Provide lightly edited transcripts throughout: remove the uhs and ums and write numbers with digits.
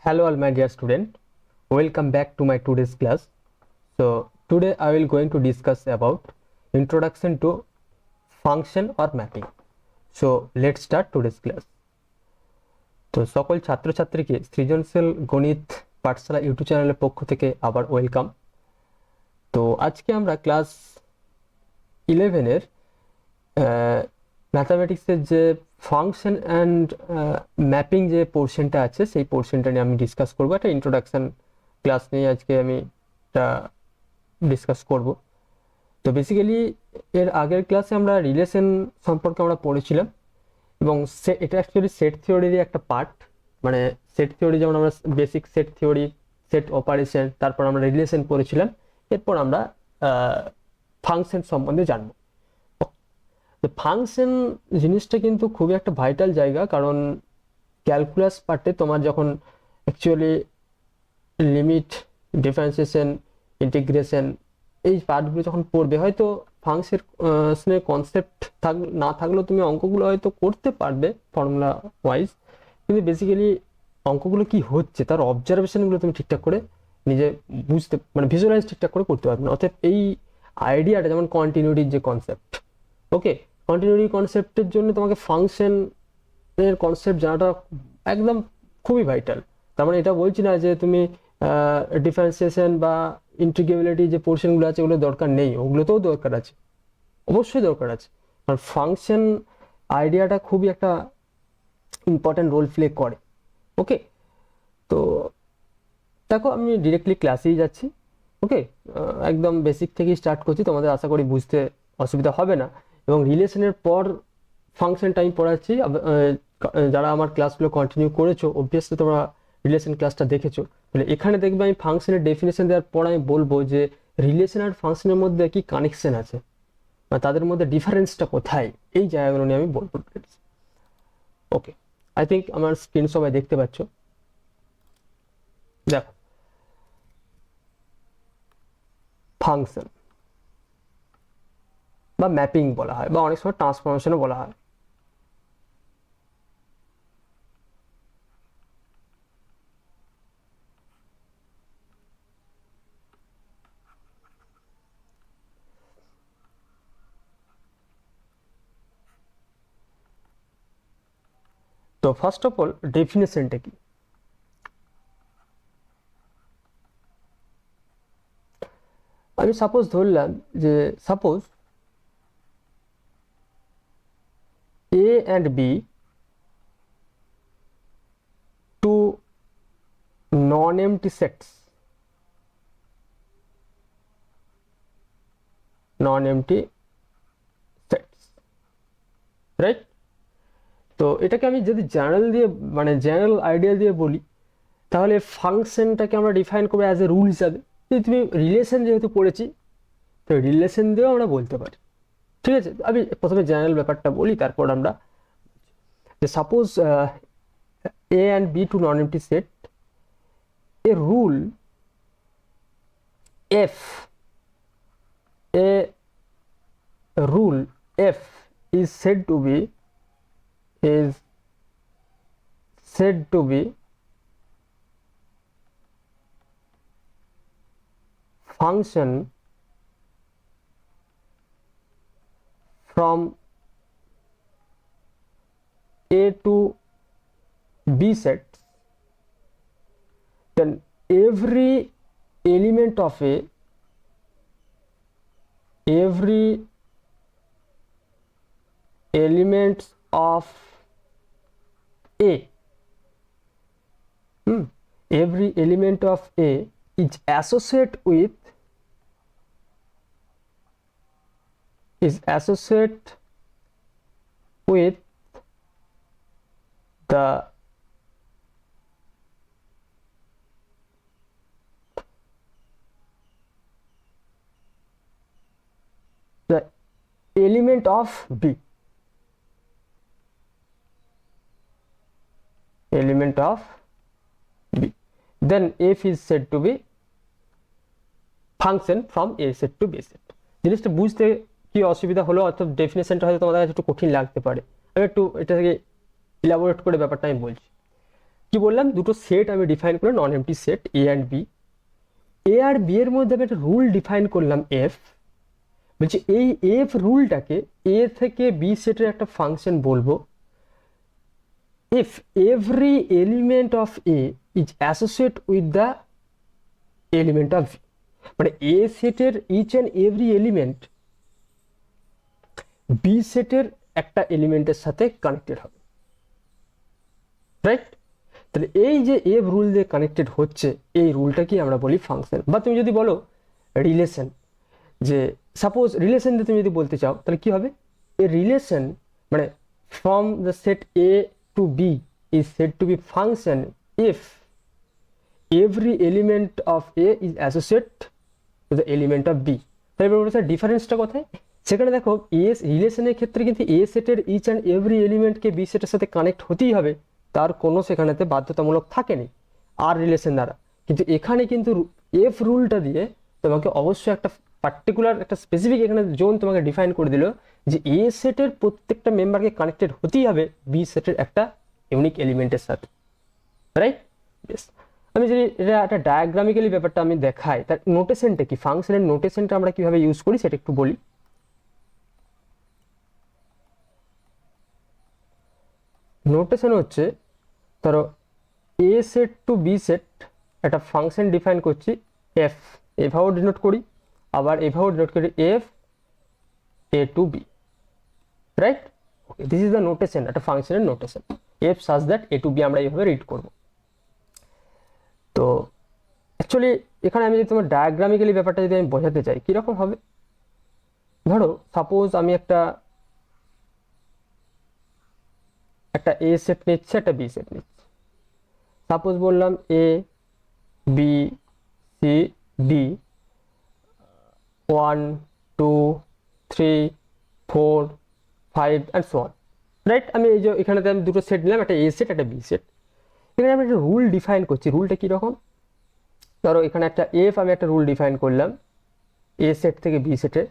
Hello all my dear student, welcome back to my today's class. So today I will going to discuss about introduction to function or mapping. So let's start today's class. তো সকল ছাত্রছাত্রীকে সৃজনশীল গণিত পাঠশালা YouTube চ্যানেলের পক্ষ থেকে আবার welcome. তো আজকে আমরা ক্লাস 11-এর ম্যাথামেটিক্সের যে ফাংশন অ্যান্ড ম্যাপিং যে পোর্শনটা আছে সেই পোর্শনটা নিয়ে আমি ডিসকাস করবো। একটা ইন্ট্রোডাকশন ক্লাস নিয়ে আজকে আমি এটা ডিসকাস করব। তো বেসিক্যালি এর আগের ক্লাসে আমরা রিলেশন সম্পর্কে আমরা পড়েছিলাম এবং এটা অ্যাকচুয়ালি সেট থিওরিরই একটা পার্ট। মানে সেট থিওরি যেমন আমরা basic set theory, set operation, তারপর আমরা রিলেশন পড়েছিলাম, এরপর আমরা ফাংশন সম্বন্ধে জানবো। তো ফাংশন জিনিসটা কিন্তু খুবই একটা ভাইটাল জায়গা, কারণ ক্যালকুলাস পার্টে তোমার যখন অ্যাকচুয়ালি লিমিট, ডিফারেন্সিয়েশন, ইন্টিগ্রেশন এই পার্টগুলো যখন পড়বে, হয়তো ফাংশনের কনসেপ্ট না থাকলেও তুমি অঙ্কগুলো হয়তো করতে পারবে ফর্মুলা ওয়াইজ, কিন্তু বেসিক্যালি অঙ্কগুলো কি হচ্ছে তার অবজারভেশনগুলো তুমি ঠিকঠাক করে নিজে বুঝতে মানে ভিজুয়ালাইজ ঠিকঠাক করে করতে পারবে না। অর্থাৎ এই আইডিয়াটা যেমন কন্টিনিউটির যে কনসেপ্ট, ওকে, কন্টিনিউটি কনসেপ্টের জন্য তোমাকে ফাংশনের কনসেপ্ট জানাটা একদম খুবই ভাইটাল। তার মানে এটা বলছি না যে তুমি ডিফারেন্সিয়েশন বা ইন্টিগ্রেবিলিটি যে পোর্শনগুলো আছে ওগুলো দরকার নেই, ওগুলোতেও দরকার আছে, অবশ্যই দরকার আছে। কারণ ফাংশন আইডিয়াটা খুবই একটা ইম্পর্টেন্ট রোল প্লে করে। ওকে, তো দেখো আমি ডিরেক্টলি ক্লাসেই যাচ্ছি। ওকে, একদম বেসিক থেকেই স্টার্ট করছি, তোমাদের আশা করি বুঝতে অসুবিধা হবে না। এবং রিলেশনের পর ফাংশন টাইম পড়াচ্ছি। যারা আমার ক্লাসগুলো কন্টিনিউ করেছো অবভিয়াসলি তোমরা রিলেশন ক্লাসটা দেখেছো, তাহলে এখানে দেখবে আমি ফাংশনের ডেফিনেশন দেওয়ার পর আমি বলবো যে রিলেশন আর ফাংশনের মধ্যে কি কানেকশন আছে বা তাদের মধ্যে ডিফারেন্সটা কোথায়, এই জায়গাগুলো নিয়ে আমি বলবো। ওকে, আই থিঙ্ক আমার স্ক্রিন সবাই দেখতে পাচ্ছ। দেখো, ফাংশন বা ম্যাপিং বলা হয় বা অনেক সময় ট্রান্সফরমেশনও বলা হয়। তো ফার্স্ট অফ অল ডেফিনেশনটা কি? আমি সাপোজ ধরলাম যে suppose A and B, two non-empty sets, right? তো এটাকে আমি যদি জেনারেল দিয়ে মানে জেনারেল আইডিয়া দিয়ে বলি, তাহলে ফাংশনটাকে আমরা ডিফাইন করবো অ্যাজ এ রুল হিসাবে। যদি তুমি রিলেশন যেহেতু পড়েছি, তো রিলেশন দিয়েও আমরা বলতে পারি। ঠিক আছে, আমি প্রথমে জেনারেল ব্যাপারটা বলি, তারপর আমরা যে suppose A and B to non empty set, a rule f is said to be function from A to B sets, then every element of A every element of A is associated with the element of B, then f is said to be function from A set to B set. জিনিসটা বুঝতে কি অসুবিধা হলো, অর্থাৎ ডেফিনেশনটা হয়তো তোমাদের কাছে একটু কঠিন লাগতে পারে, আমি একটু এটাকে ইলাবোরেট করে ব্যাপারটা আমি বলছি। কি বললাম, দুটো সেট আমি ডিফাইন করলাম, non empty set A and B. A আর বি এর মধ্যে আমি একটা রুল ডিফাইন করলাম এফ। বলছি এই এফ রুলটাকে এ থেকে বি সেটের একটা ফাংশন বলবো if every element of A is associated with the element of B, মানে A সেটের each and every element B সেটের একটা এলিমেন্টের সাথে কানেক্টেড হবে, রাইট? তাহলে এই যে এফ রুল দিয়ে কানেক্টেড হচ্ছে, এই রুলটাকে আমরা বলি ফাংশন। বা তুমি যদি বলো রিলেশন, যে সাপোজ রিলেশন দিয়ে তুমি যদি বলতে চাও তাহলে কি হবে, এ রিলেশন মানে from the set A to B is said to be function if every element of A is associated to the element of B। তাহলে বলতে ডিফারেন্সটা কোথায়, সেখানে দেখো এ রিলেশনের ক্ষেত্রে কিন্তু এ সেটের ইচ অ্যান্ড এভরি এলিমেন্টকে বি সেটের সাথে কানেক্ট হতেই হবে, তার কোনো সেখানেতে বাধ্যতামূলক থাকেনি আর রিলেশন দ্বারা। কিন্তু এখানে কিন্তু এফ রুলটা দিয়ে তোমাকে অবশ্যই একটা পার্টিকুলার একটা স্পেসিফিক এখানে জোন তোমাকে ডিফাইন করে দিল যে এ সেটের প্রত্যেকটা মেম্বারকে কানেক্টেড হতেই হবে বি সেটের একটা ইউনিক এলিমেন্টের সাথে, রাইট? বেশ, আমি যদি এটা একটা ডায়াগ্রামিক্যালি ব্যাপারটা আমি দেখাই, তার নোটেশনটা কি, ফাংশনের নোটেশনটা আমরা কিভাবে ইউজ করি সেটা একটু বলি। নোটেশন হচ্ছে, ধরো A set to B set একটা ফাংশন ডিফাইন করছি এফ, এভাবেও ডিনোট করি, আবার এভাবেও ডিনোট করি f A to B, right? Okay, this is the notation, একটা ফাংশনের notation f such that A to B আমরা এইভাবে রিড করব। তো অ্যাকচুয়ালি এখানে আমি যদি তোমার ডায়াগ্রামিক্যালি ব্যাপারটা যদি আমি বোঝাতে চাই কীরকম হবে, ধরো সাপোজ আমি একটা এ সেট নিচ্ছি, একটা বি সেট নিচ্ছি। সাপোজ বললাম A B C D 1 2 3 4 5 and so on, right? আমি এই যে এখানে আমি দুটো সেট নিলাম, একটা এ সেট একটা বি সেট। এখানে আমি একটা রুল ডিফাইন করছি, রুলটা কীরকম, ধরো এখানে একটা এফ আমি একটা রুল ডিফাইন করলাম এ সেট থেকে বি সেটে।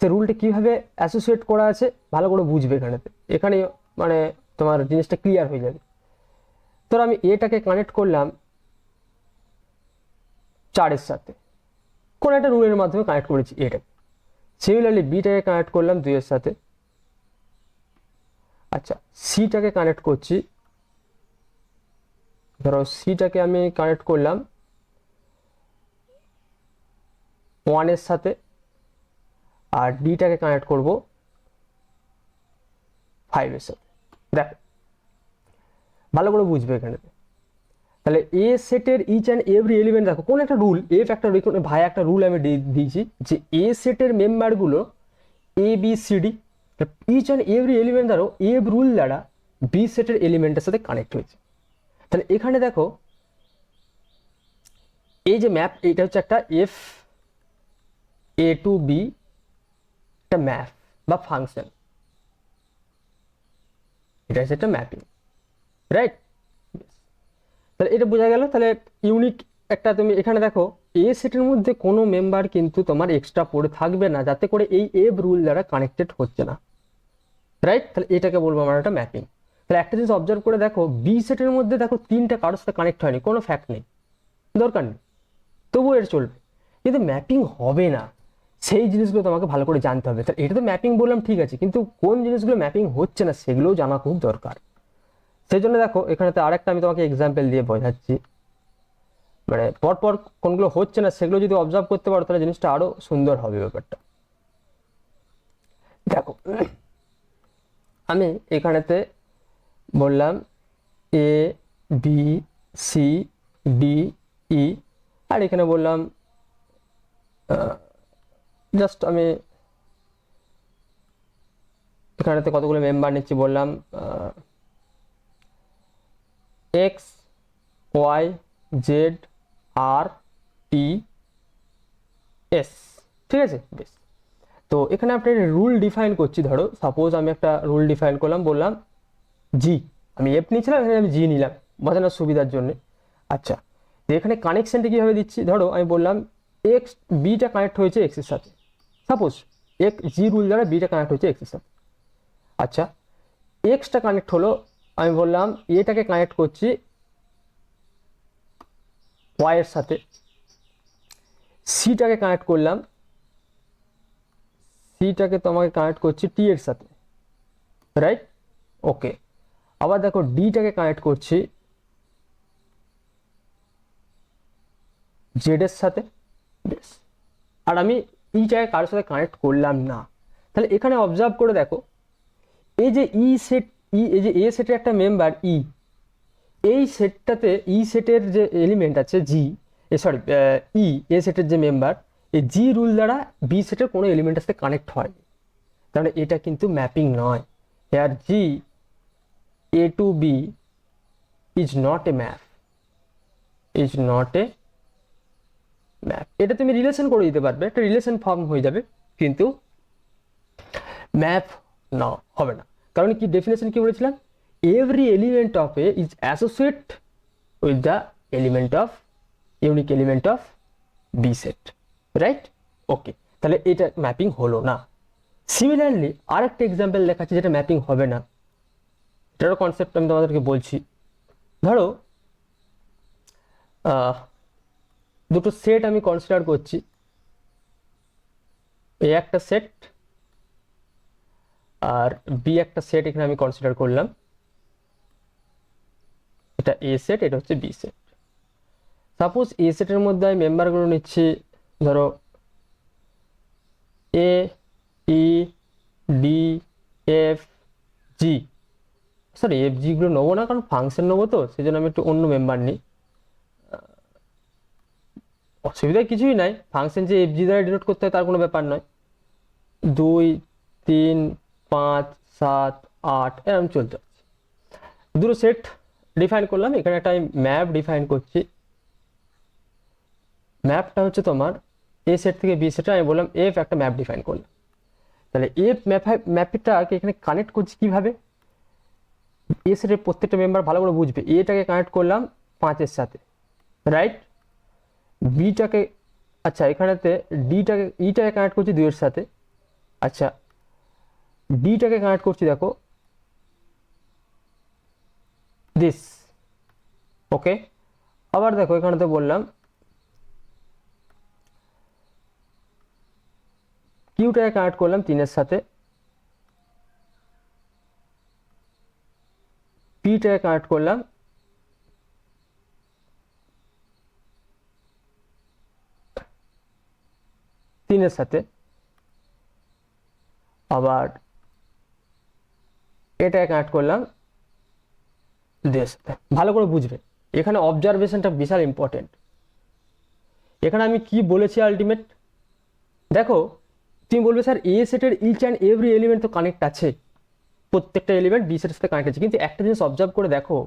সে রুলটা কীভাবে অ্যাসোসিয়েট করা আছে ভালো করে বুঝবে এখানেতে, এখানে মানে তোমার জিনিসটা ক্লিয়ার হয়ে যাবে। ধরো আমি এটাকে কানেক্ট করলাম 4-এর সাথে, কোনো একটা রুলের মাধ্যমে কানেক্ট করেছি এটাকে। সিমিলারলি বিটাকে কানেক্ট করলাম 2-এর সাথে। আচ্ছা, সিটাকে কানেক্ট করছি, ধরো সিটাকে আমি কানেক্ট করলাম 1-এর সাথে, আর ডিটাকে কানেক্ট করব 5-এর সাথে। দেখো ভালো করে বুঝবে এখানে। তাহলে এ সেটের ইচ অ্যান্ড এভরি এলিমেন্ট, দেখো কোন একটা রুল, এফ একটা ভাই একটা রুল আমি দিয়েছি যে এ সেটের মেম্বারগুলো A B C D each and every element দ্বারা এফ রুল দ্বারা বি সেটের এলিমেন্টের সাথে কানেক্ট হয়েছে। তাহলে এখানে দেখো এই যে ম্যাপ, এটা হচ্ছে একটা এফ এ টু বি একটা ম্যাপ বা ফাংশন, এটা হচ্ছে একটা ম্যাপিং, রাইট? তাহলে এটা বোঝা গেল। তাহলে ইউনিক একটা তুমি এখানে দেখো এ সেটের মধ্যে কোনো মেম্বার কিন্তু তোমার এক্সট্রা পড়ে থাকবে না, যাতে করে এই এফ রুল দ্বারা কানেক্টেড হচ্ছে না, রাইট? তাহলে এটাকে বলবো আমরা একটা ম্যাপিং। তাহলে একটা জিনিস অবজার্ভ করে দেখো, বি সেটের মধ্যে দেখো 3টা কারোর সাথে কানেক্ট হয়নি, কোনো ফ্যাক্ট নেই, দরকার নেই, তবুও এটা চলবে, কিন্তু ম্যাপিং হবে না, সেই জিনিসগুলো তোমাকে ভালো করে জানতে হবে। তাহলে এটা তো ম্যাপিং বললাম ঠিক আছে, কিন্তু কোন জিনিসগুলো ম্যাপিং হচ্ছে না সেগুলোও জানা খুব দরকার। সেই জন্য দেখো এখানেতে আরেকটা আমি তোমাকে এক্সাম্পল দিয়ে বোঝাচ্ছি, মানে পরপর কোনগুলো হচ্ছে না সেগুলো যদি অবজার্ভ করতে পারো তাহলে জিনিসটা আরো সুন্দর হবে ব্যাপারটা। দেখো আমি এখানেতে বললাম A B C D E, আর এখানে বললাম জাস্ট আমি এখানেতে কতগুলো মেম্বার নিচ্ছি, বললাম এক্স ওয়াই জেড আর টি এস, ঠিক আছে? বেশ, তো এখানে আপনি রুল ডিফাইন করছি। ধরো সাপোজ আমি একটা রুল ডিফাইন করলাম, বললাম জি, আমি এফ নিয়েছিলাম, এখানে আমি জি নিলাম বোঝানোর সুবিধার জন্য। আচ্ছা, তো এখানে কানেকশনটা কীভাবে দিচ্ছি, ধরো আমি বললাম এক্স বিটা কানেক্ট হয়েছে এক্সের সাথে, সাপোজ জি রুল দ্বারা বিটা কানেক্ট হয়েছে এক্সের সাথে। আচ্ছা, এক্সটা কানেক্ট হলো, আমি বললাম এটাকে কানেক্ট করছি ওয়াই এর সাথে, সিটাকে কানেক্ট করলাম, সিটাকে তোমাকে কানেক্ট করছি টি এর সাথে, রাইট? ওকে। আবার দেখো ডিটাকে কানেক্ট করছি জেড এর সাথে, বেশ। আর আমি ইটাকে কারোর সাথে কানেক্ট করলাম না। তাহলে এখানে অবজার্ভ করে দেখো, এই যে ই সেট, এই যে এ সেটের একটা মেম্বার ই, এই সেটটাতে ই সেটের যে এলিমেন্ট আছে জি, সরি ই, এ সেটের যে মেম্বার, এই জি রুল দ্বারা বি সেটের কোনো এলিমেন্টের সাথে কানেক্ট হয়, তাহলে এটা কিন্তু ম্যাপিং নয়। Here g A to B is not a map, is not a map. এটা তুমি রিলেশন করে দিতে পারবে, একটা রিলেশন ফর্ম হয়ে যাবে, কিন্তু ম্যাপ না, হবে না। কারণ কি ডেফিনেশন কি বলেছিলাম, every element of A is associate with the element of, unique element of B set, right? Okay, তাহলে এটা ম্যাপিং হলো না। সিমিলারলি আরেকটা এক্সাম্পল দেখাচ্ছি যেটা ম্যাপিং হবে না, এটারও কনসেপ্ট আমি তোমাদেরকে বলছি। ধরো দুটো সেট আমি কনসিডার করছি, এ একটা সেট আর বি একটা সেট এখানে আমি কনসিডার করলাম, এটা এ সেট, এটা হচ্ছে বি সেট। সাপোজ এ সেটের মধ্যে আমি মেম্বারগুলো নিচ্ছি, ধরো এ, ই, ডি, এফ, জি, সরি এফ জিগুলো নেবো না কারণ ফাংশন নেবো, তো সেই জন্য আমি একটু অন্য মেম্বার নিই। অসুবিধা কিছুই নাই, ফাংশন যে এফ জি দ্বারা ডিনোট করতে হয় তার কোনো ব্যাপার নয়। 2, 3, 5, 7, 8 এরকম চলতে আছে। দুটো সেট ডিফাইন করলাম, এখানে একটা আমি ম্যাপ ডিফাইন করছি। ম্যাপটা হচ্ছে তোমার এ সেট থেকে বি সেটে আমি বললাম এফ, একটা ম্যাপ ডিফাইন করলাম। তাহলে এফ ম্যাপটাকে এখানে কানেক্ট করছি কিভাবে, এ সেটের প্রত্যেকটা মেম্বার ভালো করে বুঝবে, এটাকে কানেক্ট করলাম 5-এর সাথে, রাইট? বিটাকে, আচ্ছা এখানেতে ডিটাকে, ইটাকে কানেক্ট করছি 2-এর সাথে, আচ্ছা ডিটাকে কানেক্ট করছি দেখো দিস, ওকে। আবার দেখো এখানেতে বললাম কিউটাকে কানেক্ট করলাম 3-এর সাথে, পিটাকে কানেক্ট করলাম 3-এর সাথে, আবার এটাকে কানেক্ট করলাম দিস। ভালো করে বুঝবে, এখানে অবজারভেশনটা বিশাল ইম্পর্টেন্ট। এখানে আমি কি বলেছি আলটিমেট, দেখো তুমি বলবে স্যার এ সেটের ইচ অ্যান্ড এভরি এলিমেন্ট তো কানেক্ট আছে, প্রত্যেকটা এলিমেন্ট বি সেটের সাথে কানেক্ট আছে, কিন্তু একটা জিনিস অবজার্ভ করে দেখো,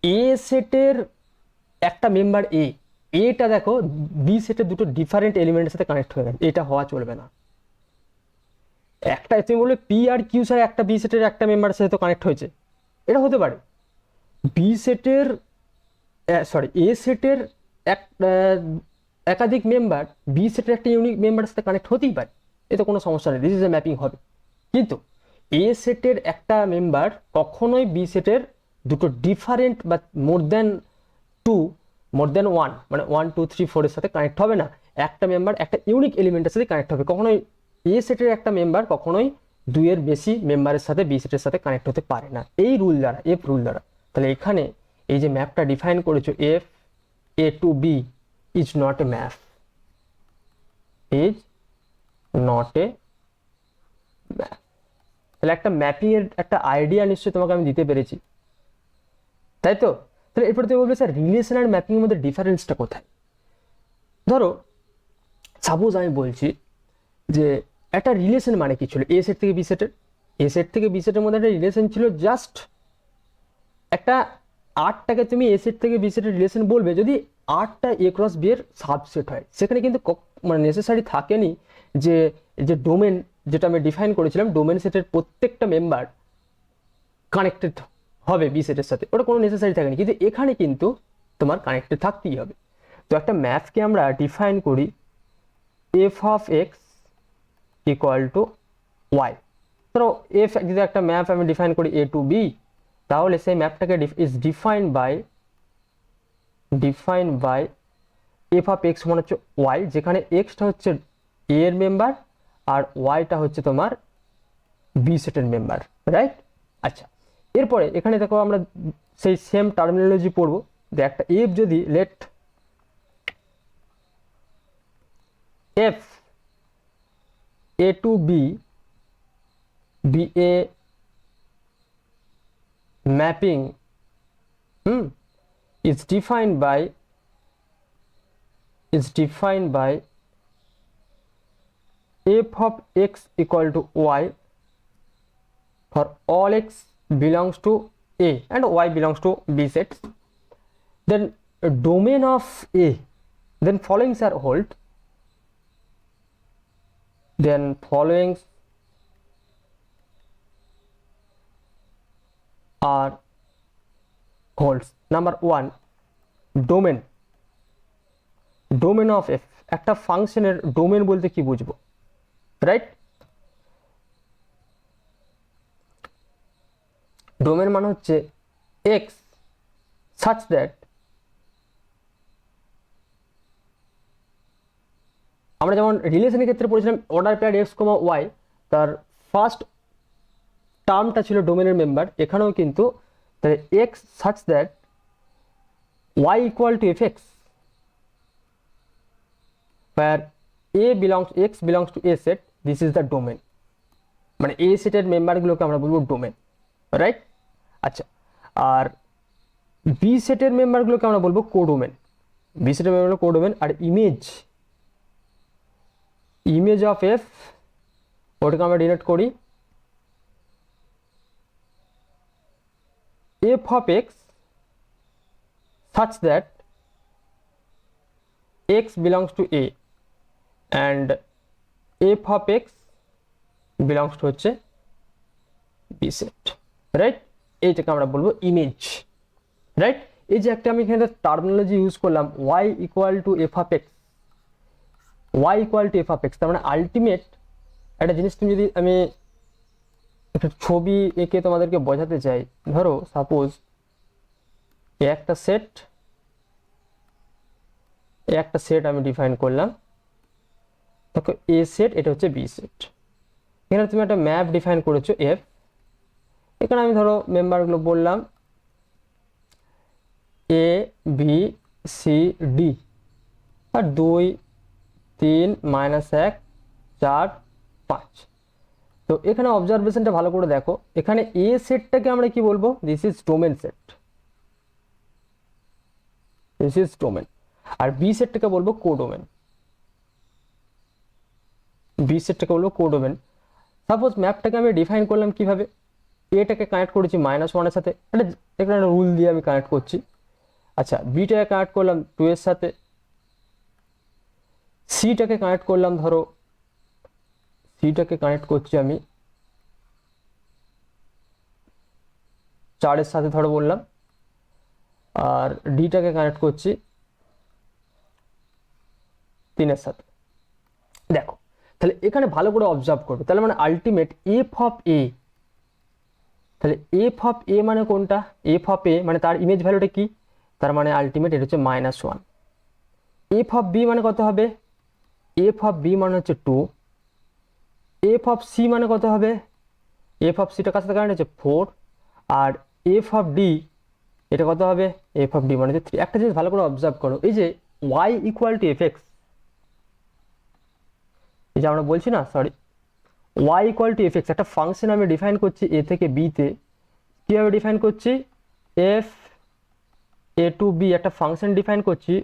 এ সেটের একটা মেম্বার এ, এটা দেখো বি সেটের দুটো ডিফারেন্ট এলিমেন্টের সাথে কানেক্ট হয়ে গেছে, এটা হওয়া চলবে না। একটা তুমি বলবে পি আর কিউ ছাড়া একটা বি সেটের একটা মেম্বারের সাথে তো কানেক্ট হয়েছে, এটা হতে পারে। বি সেটের, সরি এ সেটের এক একাধিক মেম্বার বি সেটের একটা ইউনিক মেম্বারের সাথে কানেক্ট হতেই পারে, এতে কোনো সমস্যা নেই, দিস ইজ এ ম্যাপিং হবে। কিন্তু এ সেটের একটা মেম্বার কখনোই বি সেটের দুটো ডিফারেন্ট বা মোর দেন টু, মোর দেন ওয়ান, মানে 1, 2, 3, 4 এর সাথে কানেক্ট হবে না। একটা মেম্বার একটা ইউনিক এলিমেন্টের সাথে কানেক্ট হবে, কখনোই এ সেটের একটা মেম্বার কখনোই 2-এর বেশি মেম্বারের সাথে বি সেটের সাথে কানেক্ট হতে পারে না, এই রুল দ্বারা, এফ রুল দ্বারা। তাহলে এখানে এই যে ম্যাপটা ডিফাইন করেছো f A to B is not a map, is not a map. তাহলে একটা ম্যাপিং এর একটা আইডিয়া নিশ্চয়ই তোমাকে আমি দিতে পেরেছি, তাই তো? তাহলে এরপর তুমি বলবে স্যার রিলেশন আর ম্যাপিং এর মধ্যে ডিফারেন্সটা কোথায়? ধরো সাপোজ আমি বলছি যে একটা রিলেশন মানে কি ছিল, এ সেট থেকে বি সেটের, এ সেট থেকে বি সেটের মধ্যে একটা রিলেশন ছিল, জাস্ট একটা আরটাকে তুমি এ সেট থেকে বি সেটের রিলেশন বলবে যদি আরটা এ ক্রস বি এর সাবসেট হয়। সেখানে কিন্তু মানে নেসেসারি থাকেনি যে যে ডোমেন, যেটা আমি ডিফাইন করেছিলাম ডোমেন সেটের প্রত্যেকটা মেম্বার কানেক্টেড হবে বি সেটের সাথে, ওটা কোনো নেসেসারি থাকেনি, কিন্তু এখানে কিন্তু তোমার কানেক্টেড থাকতেই হবে। তো একটা ম্যাথকে আমরা ডিফাইন করি f of x equal to y. ধরো এফ যদি একটা ম্যাপ আমি ডিফাইন করি এ টু বি, তাহলে সেই ম্যাপটাকে is defined by define by f of x সমান হচ্ছে ওয়াই, যেখানে এক্সটা হচ্ছে এ এর মেম্বার আর ওয়াইটা হচ্ছে তোমার বি সেটের মেম্বার, রাইট? আচ্ছা, এরপরে এখানে দেখো আমরা সেই সেম টার্মিনোলজি পড়বো। একটা এফ যদি let f A to B B a mapping is defined by f of x equal to y for all x belongs to A and y belongs to B sets, then domain of A, then followings are hold, then followings are holds. Number 1, domain of f, একটা ফাংশনের domain বলতে কি বুঝবো, right? Domain মানে হচ্ছে x such that আমরা যেমন রিলেশনের ক্ষেত্রে পড়েছিলাম order pair x comma y, তার ফার্স্ট টার্মটা ছিল ডোমেনের মেম্বার, এখানেও কিন্তু তাহলে x such that y equal to f x where x belongs to a set, this is the domain, মানে এ সেটের মেম্বারগুলোকে আমরা বলবো ডোমেন, রাইট? আচ্ছা, আর বি সেটের মেম্বারগুলোকে আমরা বলবো কোডোমেন, বি সেটের মেম্বারগুলো কোডোমেন। আর ইমেজ অফ এফ, ওটাকে আমরা ডিনোট করি f of x such that x belongs to a and f of x belongs to হচ্ছে b set, রাইট? এইটাকে আমরা বলবো ইমেজ, রাইট? এই যে একটা আমি এখানে টার্মিনোলজি ইউজ করলাম y equal to f of x, y equal to f of x, তার মানে আলটিমেট একটা জিনিস তুমি যদি আমি একটা ছবি এঁকে তোমাদেরকে বোঝাতে চাই, ধরো সাপোজ একটা সেট আমি ডিফাইন করলাম, দেখো এ সেট, এটা হচ্ছে বি সেট। এখানে তুমি একটা ম্যাপ ডিফাইন করেছো এফ, এখানে আমি ধরো মেম্বারগুলো বললাম এ বি সি ডি আর 2 3 -1 4 5। তো এখানে অবজারভেশনটা ভালো করে দেখো, এখানে এ সেটটাকে আমরা কি বলবো, this is domain set, this is domain. আর বি সেটটাকে বলবো কোডোমেন, বি সেটটাকে বলবো কোডোমেন। সাপোজ ম্যাপটাকে আমি ডিফাইন করলাম কিভাবে, এটাকে কানেক্ট করেছি -1 এর সাথে, এখানে রুল দিয়ে আমি কানেক্ট করছি। আচ্ছা, বিটাকে কানেক্ট করলাম 2 এর সাথে, সিটাকে কানেক্ট করলাম, ধরো সিটাকে কানেক্ট করছি আমি 4 এর সাথে ধরো বললাম, আর ডিটাকে কানেক্ট করছি 3 এর সাথে। দেখো তাহলে এখানে ভালো করে অবজার্ভ করবে, তাহলে মানে আলটিমেট এফ অফ এ, তাহলে এফ অফ এ মানে কোনটা, এফ অফ এ মানে তার ইমেজ ভ্যালুটা কি, তার মানে আলটিমেট এটা হচ্ছে -1। এফ অফ বি মানে কত হবে, এফ অফ বি মানে হচ্ছে 2। এফ অফ সি মানে কত হবে, এফ অফ সিটা কাছে কারণ হচ্ছে 4। আর এফ অফ ডি এটা কত হবে, এফ অফ ডি মানে হচ্ছে 3। একটা জিনিস ভালো করে অবজার্ভ করো, এই যে y equal to f x, এই যে আমরা বলছি না, sorry, y equal to f x, একটা ফাংশন আমি ডিফাইন করছি এ থেকে বিতে, কীভাবে ডিফাইন করছি, এফ এ টু বি একটা ফাংশন ডিফাইন করছি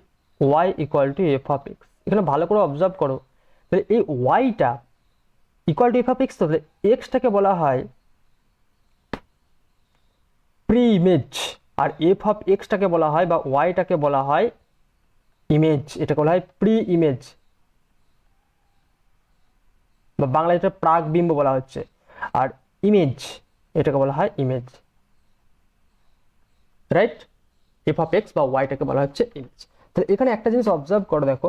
y equal to f of x. এখানে ভালো করে অবজার্ভ করো, তাহলে এই ওয়াইটা equal to f of x, তাহলে এক্সটাকে বলা হয় প্রি ইমেজ, আর এফ অফ এক্সটাকে বলা হয় বা ওয়াইটাকে বলা হয় ইমেজ, এটাকে বলা হয় প্রি ইমেজ, বা বাংলায় এটা প্রাক বিম্ব বলা হচ্ছে। আর ইমেজ এটাকে বলা হয় image, right? F of x বা ওয়াইটাকে বলা হচ্ছে ইমেজ। তাহলে এখানে একটা জিনিস অবজার্ভ করো, দেখো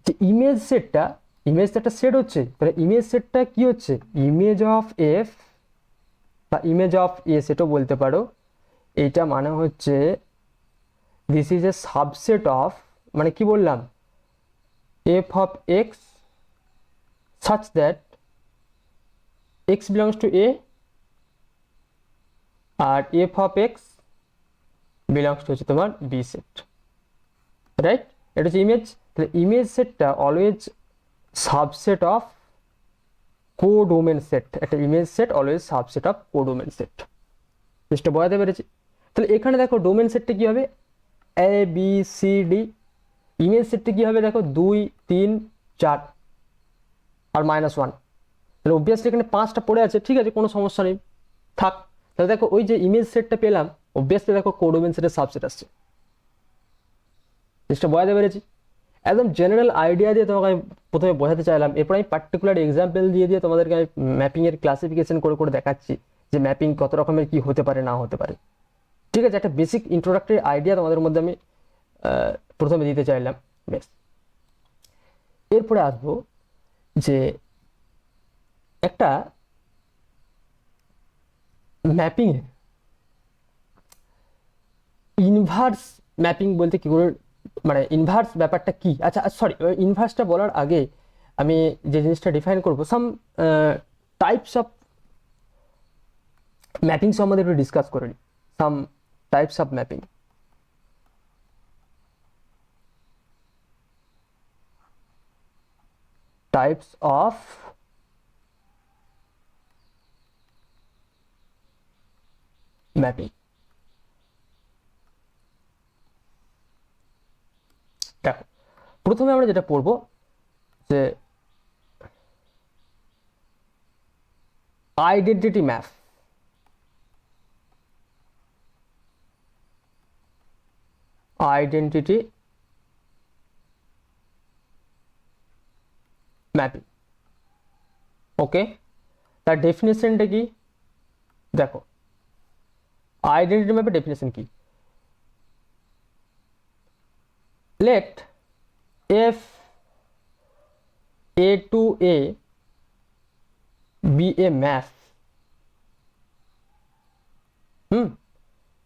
যে ইমেজ সেটটা, ইমেজ একটা সেট হচ্ছে, তাহলে ইমেজ সেটটা কি হচ্ছে, ইমেজ অফ এফ বা ইমেজ অফ এ সেটও বলতে পারো। এইটা মানে হচ্ছে this is a subset of, মানে কি বললাম, f of x such that x belongs to A আর f of x belongs to হচ্ছে তোমার বি সেট, রাইট? এটা হচ্ছে ইমেজ। তাহলে ইমেজ সেটটা always subset of codomain set, একটা image set always subset of codomain set. জিনিসটা বোঝাতে পেরেছি? তাহলে এখানে দেখো ডোমেন সেটটা কি হবে, এ বি সি ডি। ইমেজ সেটটা কি হবে দেখো 2 3 4 আর -1। তাহলে অবভিয়াসলি এখানে 5টা পড়ে আছে, ঠিক আছে, কোনো সমস্যা নেই, থাক। তাহলে দেখো ওই যে ইমেজ সেটটা পেলাম, অবভিয়াসলি দেখো কোডোমেন সেটের সাবসেট আসছে। জিনিসটা বোঝাতে পেরেছি? একদম জেনারেল আইডিয়া দিয়ে তোমাকে আমি প্রথমে বোঝাতে চাইলাম, এরপর আমি পার্টিকুলার এক্সাম্পল দিয়ে দিয়ে তোমাদেরকে আমি ম্যাপিংয়ের ক্লাসিফিকেশন করে করে দেখাচ্ছি যে ম্যাপিং কত রকমের কি হতে পারে না হতে পারে। ঠিক আছে, একটা বেসিক ইন্ট্রোডাক্টরি আইডিয়া তোমাদের মধ্যে আমি প্রথমে দিতে চাইলাম। বেশ, এরপরে আসবো যে একটা ম্যাপিং ইনভার্স ম্যাপিং বলতে কি করে, মানে ইনভার্স ব্যাপারটা কি। আচ্ছা সরি, ইনভার্সটা বলার আগে আমি যে জিনিসটা ডিফাইন করবো, সাম টাইপস অফ ম্যাপিং সম্বন্ধে একটু ডিসকাস করে নিই। Some types of mapping. Types of mapping. দেখো, প্রথমে আমরা যেটা পড়বো যে identity map. Identity mapping, okay. তার ডেফিনেশনটা কি দেখো, আইডেন্টিটি ম্যাপের ডেফিনেশন কি, let f a to a be a map,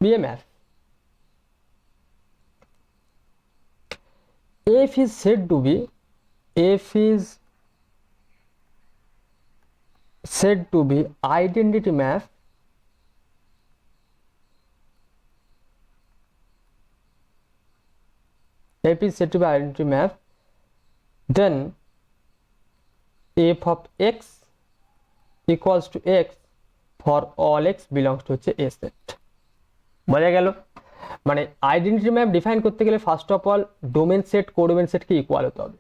be a map, f is said to be identity map f is said to be identity map, then f of x equals to x for all x belongs to হচ্ছে a set। বোঝা গেল? মানে identity map define করতে গেলে first of all domain set codomain সেটকে equal হতে হবে,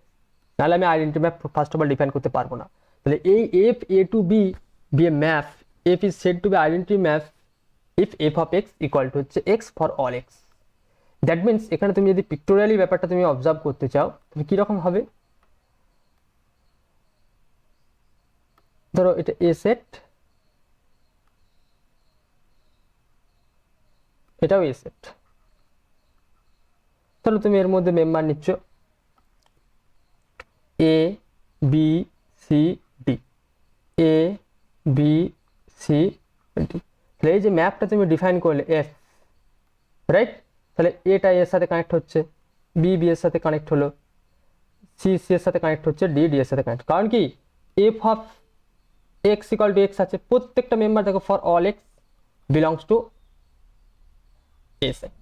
নাহলে আমি identity map first of all define করতে পারবো না। তাহলে এই f A to B B A map, f is said to be identity map if f of x equal to হচ্ছে x for all x. That means এখানে তুমি যদি পিক্টোরিয়ালি ব্যাপারটা তুমি অবজার্ভ করতে চাও তাহলে কিরকম হবে, ধরো এটা এ সেট, এটাও এ সেট, তাহলে তুমি এর মধ্যে মেম্বার নিচ্ছ এ বি সি ডি, এ বি সি ডি। তাহলে এই যে ম্যাপটা তুমি ডিফাইন করলে এফ, রাইট? তাহলে এটা এর সাথে কানেক্ট হচ্ছে, বি বি এর সাথে কানেক্ট হলো, সি সি এর সাথে কানেক্ট হচ্ছে, ডি ডি এর সাথে কানেক্ট। কারণ কি F of x equal to x আছে, প্রত্যেকটা মেম্বার দেখো for all x belongs to A set,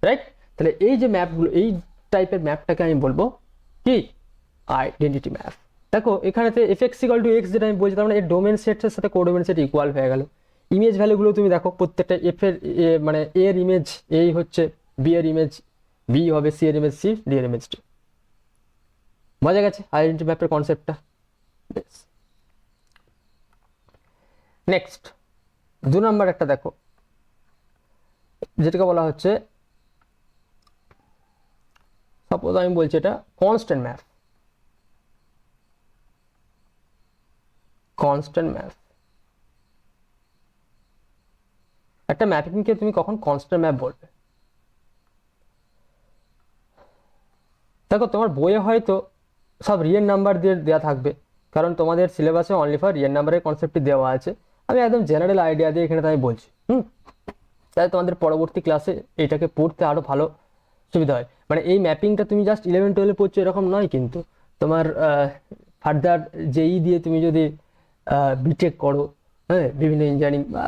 right? তাহলে এই যে ম্যাপগুলো, এই টাইপের ম্যাপটাকে আমি বলবো কি আইডেন্টিটি ম্যাপ। দেখো এখানেতে f x equal to x যেটা আমি বলছি, তার মানে এর ডোমেন সেটের সাথে কোডোমেন সেট ইকুয়াল হয়ে গেল। ইমেজ ভ্যালুগুলো তুমি দেখো প্রত্যেকটা এফ এর মানে এ এর ইমেজ এই হচ্ছে, বি এর ইমেজ বি হবে, সি এর ইমেজ সি, ডি এর ইমেজ ডি। বোঝা গেছে আইডেন্টিটি ম্যাপের কনসেপ্টটা? বেশ, নেক্সট 2 নম্বর একটা দেখো, যেটাকে বলা হচ্ছে, সাপোজ আমি বলছি এটা কনস্ট্যান্ট ম্যাপ। কনস্ট্যান্ট ম্যাপ, একটা ম্যাপিংকে তুমি কখন কনস্ট্যান্ট ম্যাপ বলবে? দেখো তোমার বইয়ে হয়তো সব রিয়েল নাম্বার দিয়ে দেওয়া থাকবে, কারণ তোমাদের সিলেবাসে অনলি ফর রিয়েল নাম্বারের কনসেপ্টটি দেওয়া আছে। আমি একদম জেনারেল আইডিয়া দিয়ে এখানে তাই বলছি, তাই তোমাদের পরবর্তী ক্লাসে এটাকে পড়তে আরো ভালো সুবিধা হয়। মানে এই ম্যাপিংটা তুমি জাস্ট 11-12 পড়ছো এরকম নয়, কিন্তু তোমার ফার্দার জেই দিয়ে তুমি যদি বিটেক করো, হ্যাঁ, বিভিন্ন ইঞ্জিনিয়ারিং বা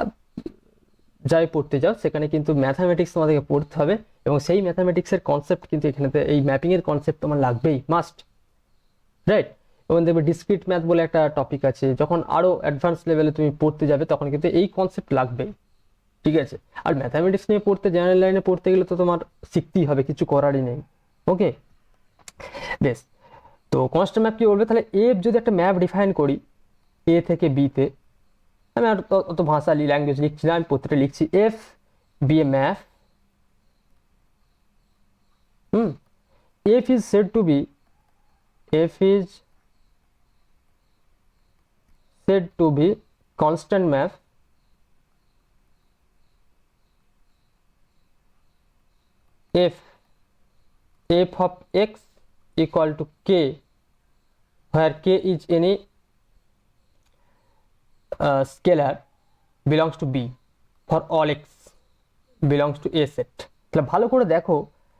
যাই পড়তে যাও, সেখানে কিন্তু ম্যাথামেটিক্স তোমাদেরকে পড়তে হবে, এবং সেই ম্যাথামেটিক্সের কনসেপ্ট কিন্তু এখানেতে এই ম্যাপিংয়ের কনসেপ্ট তোমার লাগবেই, মাস্ট, রাইট? এবং দেখবে ডিসক্রিট ম্যাথ বলে একটা টপিক আছে, যখন আরো অ্যাডভান্স লেভেলে তুমি পড়তে যাবে তখন কিন্তু এই কনসেপ্ট লাগবে, ঠিক আছে? আর ম্যাথামেটিক্স নিয়ে পড়তে, জেনারেল লাইনে পড়তে গেলে তো তোমার শিখতেই হবে, কিছু করারই নেই। ওকে, বেশ। তো কনস্ট্যান্ট ম্যাপ কি বলবে, তাহলে এফ যদি একটা ম্যাপ ডিফাইন করি এ থেকে বিতে, আমি আর অত ভাষা ল্যাঙ্গুয়েজ লিখছি না, আমি প্রত্যেকটা লিখছি f be A map, f is said to be, f is said to be constant map if f of x equal to k, where k is any scalar belongs to b for all x belongs to a set। তাহলে ভালো করে দেখো,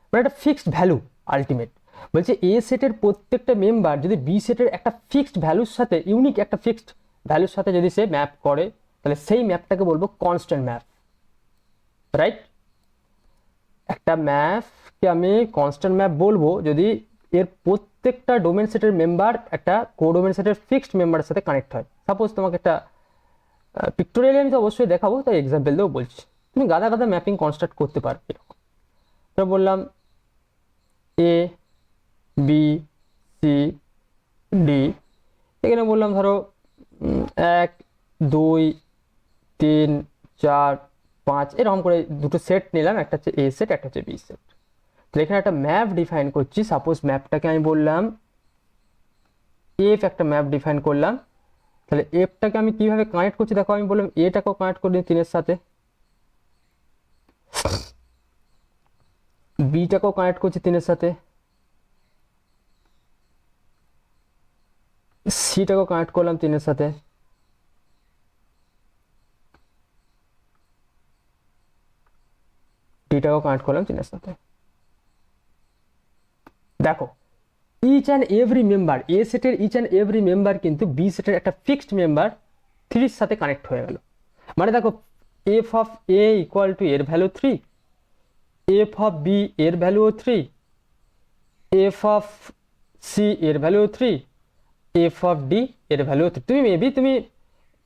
মানে একটা fixed value ultimate, বলছে এ সেটের প্রত্যেকটা member যদি বি সেটের একটা ফিক্সড ভ্যালুর সাথে, ইউনিক একটা ফিক্সড ভ্যালুর সাথে যদি সে ম্যাপ করে, তাহলে সেই ম্যাপটাকে বলবো কনস্ট্যান্ট ম্যাপ, রাইট? একটা ম্যাপকে আমি কনস্ট্যান্ট ম্যাপ বলবো যদি এর প্রত্যেকটা ডোমেন সেটের মেম্বার একটা কোডোমেন সেটের ফিক্সড মেম্বারের সাথে কানেক্ট হয়। সাপোজ তোমাকে একটা পিক্টোরিয়ালি আমি তো অবশ্যই দেখাবো, তাই এক্সাম্পল দিয়েও বলছি, তুমি গাদা গাদা ম্যাপিং কনস্ট্রাক্ট করতে পারবে এরকম। তো বললাম এ বি সি ডি, এখানে বললাম ধরো 1 2 3 4 5, এরকম করে দুটো সেট নিলাম, একটা হচ্ছে এ সেট, একটা হচ্ছে বি সেট। তাহলে এখানে একটা ম্যাপ ডিফাইন করছি, সাপোজ ম্যাপটাকে আমি বললাম এফ, একটা ম্যাপ ডিফাইন করলাম। তাহলে এফটাকে আমি কিভাবে কানেক্ট করছি দেখো, আমি বললাম এটাকেও কানেক্ট করে দিই 3 এর সাথে, বিটাকেও কানেক্ট করছি 3 এর সাথে, সিটাকেও কানেক্ট করলাম 3 এর সাথে, ডিটাকেও কানেক্ট করলাম 3 এর সাথে। দেখো ইচ অ্যান্ড এভরি মেম্বার, এ সেটের ইচ অ্যান্ড এভরি মেম্বার কিন্তু বি সেটের একটা ফিক্সড মেম্বার 3 এর সাথে কানেক্ট হয়ে গেল। মানে দেখো f of A equal to এর ভ্যালু 3, এফ অফ বি এর ভ্যালুও 3, এফ অফ সি এর ভ্যালুও 3, এফ অফ ডি এর ভ্যালুও 3। তুমি মেবি তুমি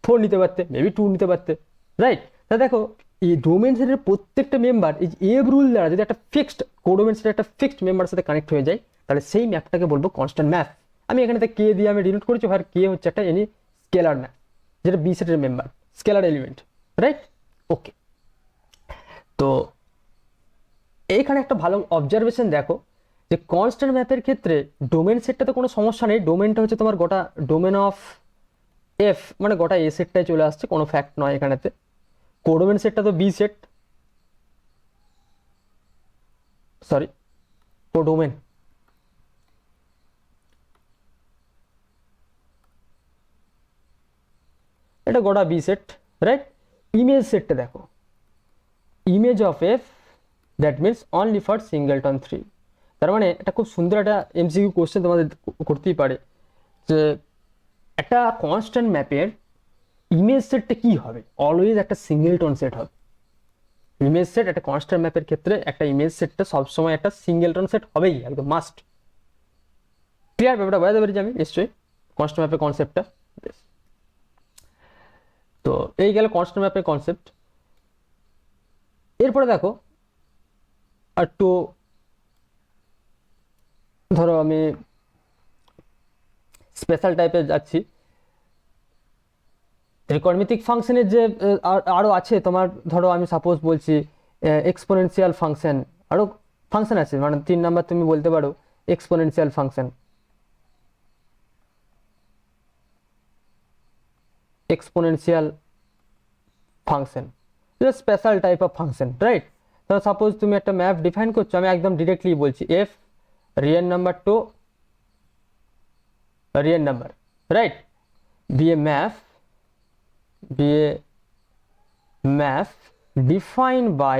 4 নিতে পারতে, মেবি 2 নিতে পারতে, রাইট? তা দেখো এই ডোমেন সেটের প্রত্যেকটা মেম্বার এই এভ রুল দ্বারা যদি একটা ফিক্সড কোডোমেন সেটের একটা ফিক্সড মেম্বারের সাথে কানেক্ট হয়ে যায়, তাহলে সেই ম্যাপটাকে বলবো কনস্ট্যান্ট ম্যাপ। আমি এখানে কে দিয়ে আমি ডিনোট করেছি, আর কে হচ্ছে একটা এনি স্কেলার ম্যাপ, যেটা বি সেটের মেম্বার, স্কেলার এলিমেন্ট, রাইট? ওকে, তো এইখানে একটা ভালো অবজারভেশন দেখো যে কনস্ট্যান্ট ম্যাপের ক্ষেত্রে ডোমেন সেটটাতে কোনো সমস্যা নেই, ডোমেনটা হচ্ছে তোমার গোটা ডোমেন অফ এফ, মানে গোটা এ সেটটাই চলে আসছে, কোনো ফ্যাক্ট নয় এখানেতে। কোডোমেন সেটটা তো বি সেট, সরি কোডোমেন, এটা গোটা বি সেট, রাইট? ইমেজ সেটটা দেখো, image of F that means only for singleton 3। তার মানে এটা খুব সুন্দর একটা এমসিকিউ কোশ্চেন তোমাদের করতেই পারে যে একটা কনস্ট্যান্ট ম্যাপের ইমেজ সেটটা কি হবে, অলওয়েজ একটা সিঙ্গেলটন সেট হবে। ইমেজ সেট একটা কনস্ট্যান্ট ম্যাপের ক্ষেত্রে একটা ইমেজ সেটটা সবসময় একটা সিঙ্গেলটন সেট হবেই, একদম মাস্ট। ক্লিয়ার? ব্যাপারটা বোঝাতে পেরেছি আমি নিশ্চয়ই কনস্ট্যান্ট ম্যাপের কনসেপ্টটা। তো এই গেল কনস্ট্যান্ট ম্যাপের কনসেপ্ট। এরপরে দেখো একটু ধরো আমি স্পেশাল টাইপের যাচ্ছি, ত্রিকোণমিতিক ফাংশনের যে আরো আছে তোমার, ধরো আমি সাপোজ বলছি এক্সপোনেনশিয়াল ফাংশন, আরো ফাংশন আছে, মানে 3 নাম্বার তুমি বলতে পারো exponential function, exponential function special type of function, right? তো সাপোজ তুমি একটা ম্যাপ ডিফাইন করছো, আমি একদম ডিরেক্টলি বলছি f real number to real number, right? Be A map defined by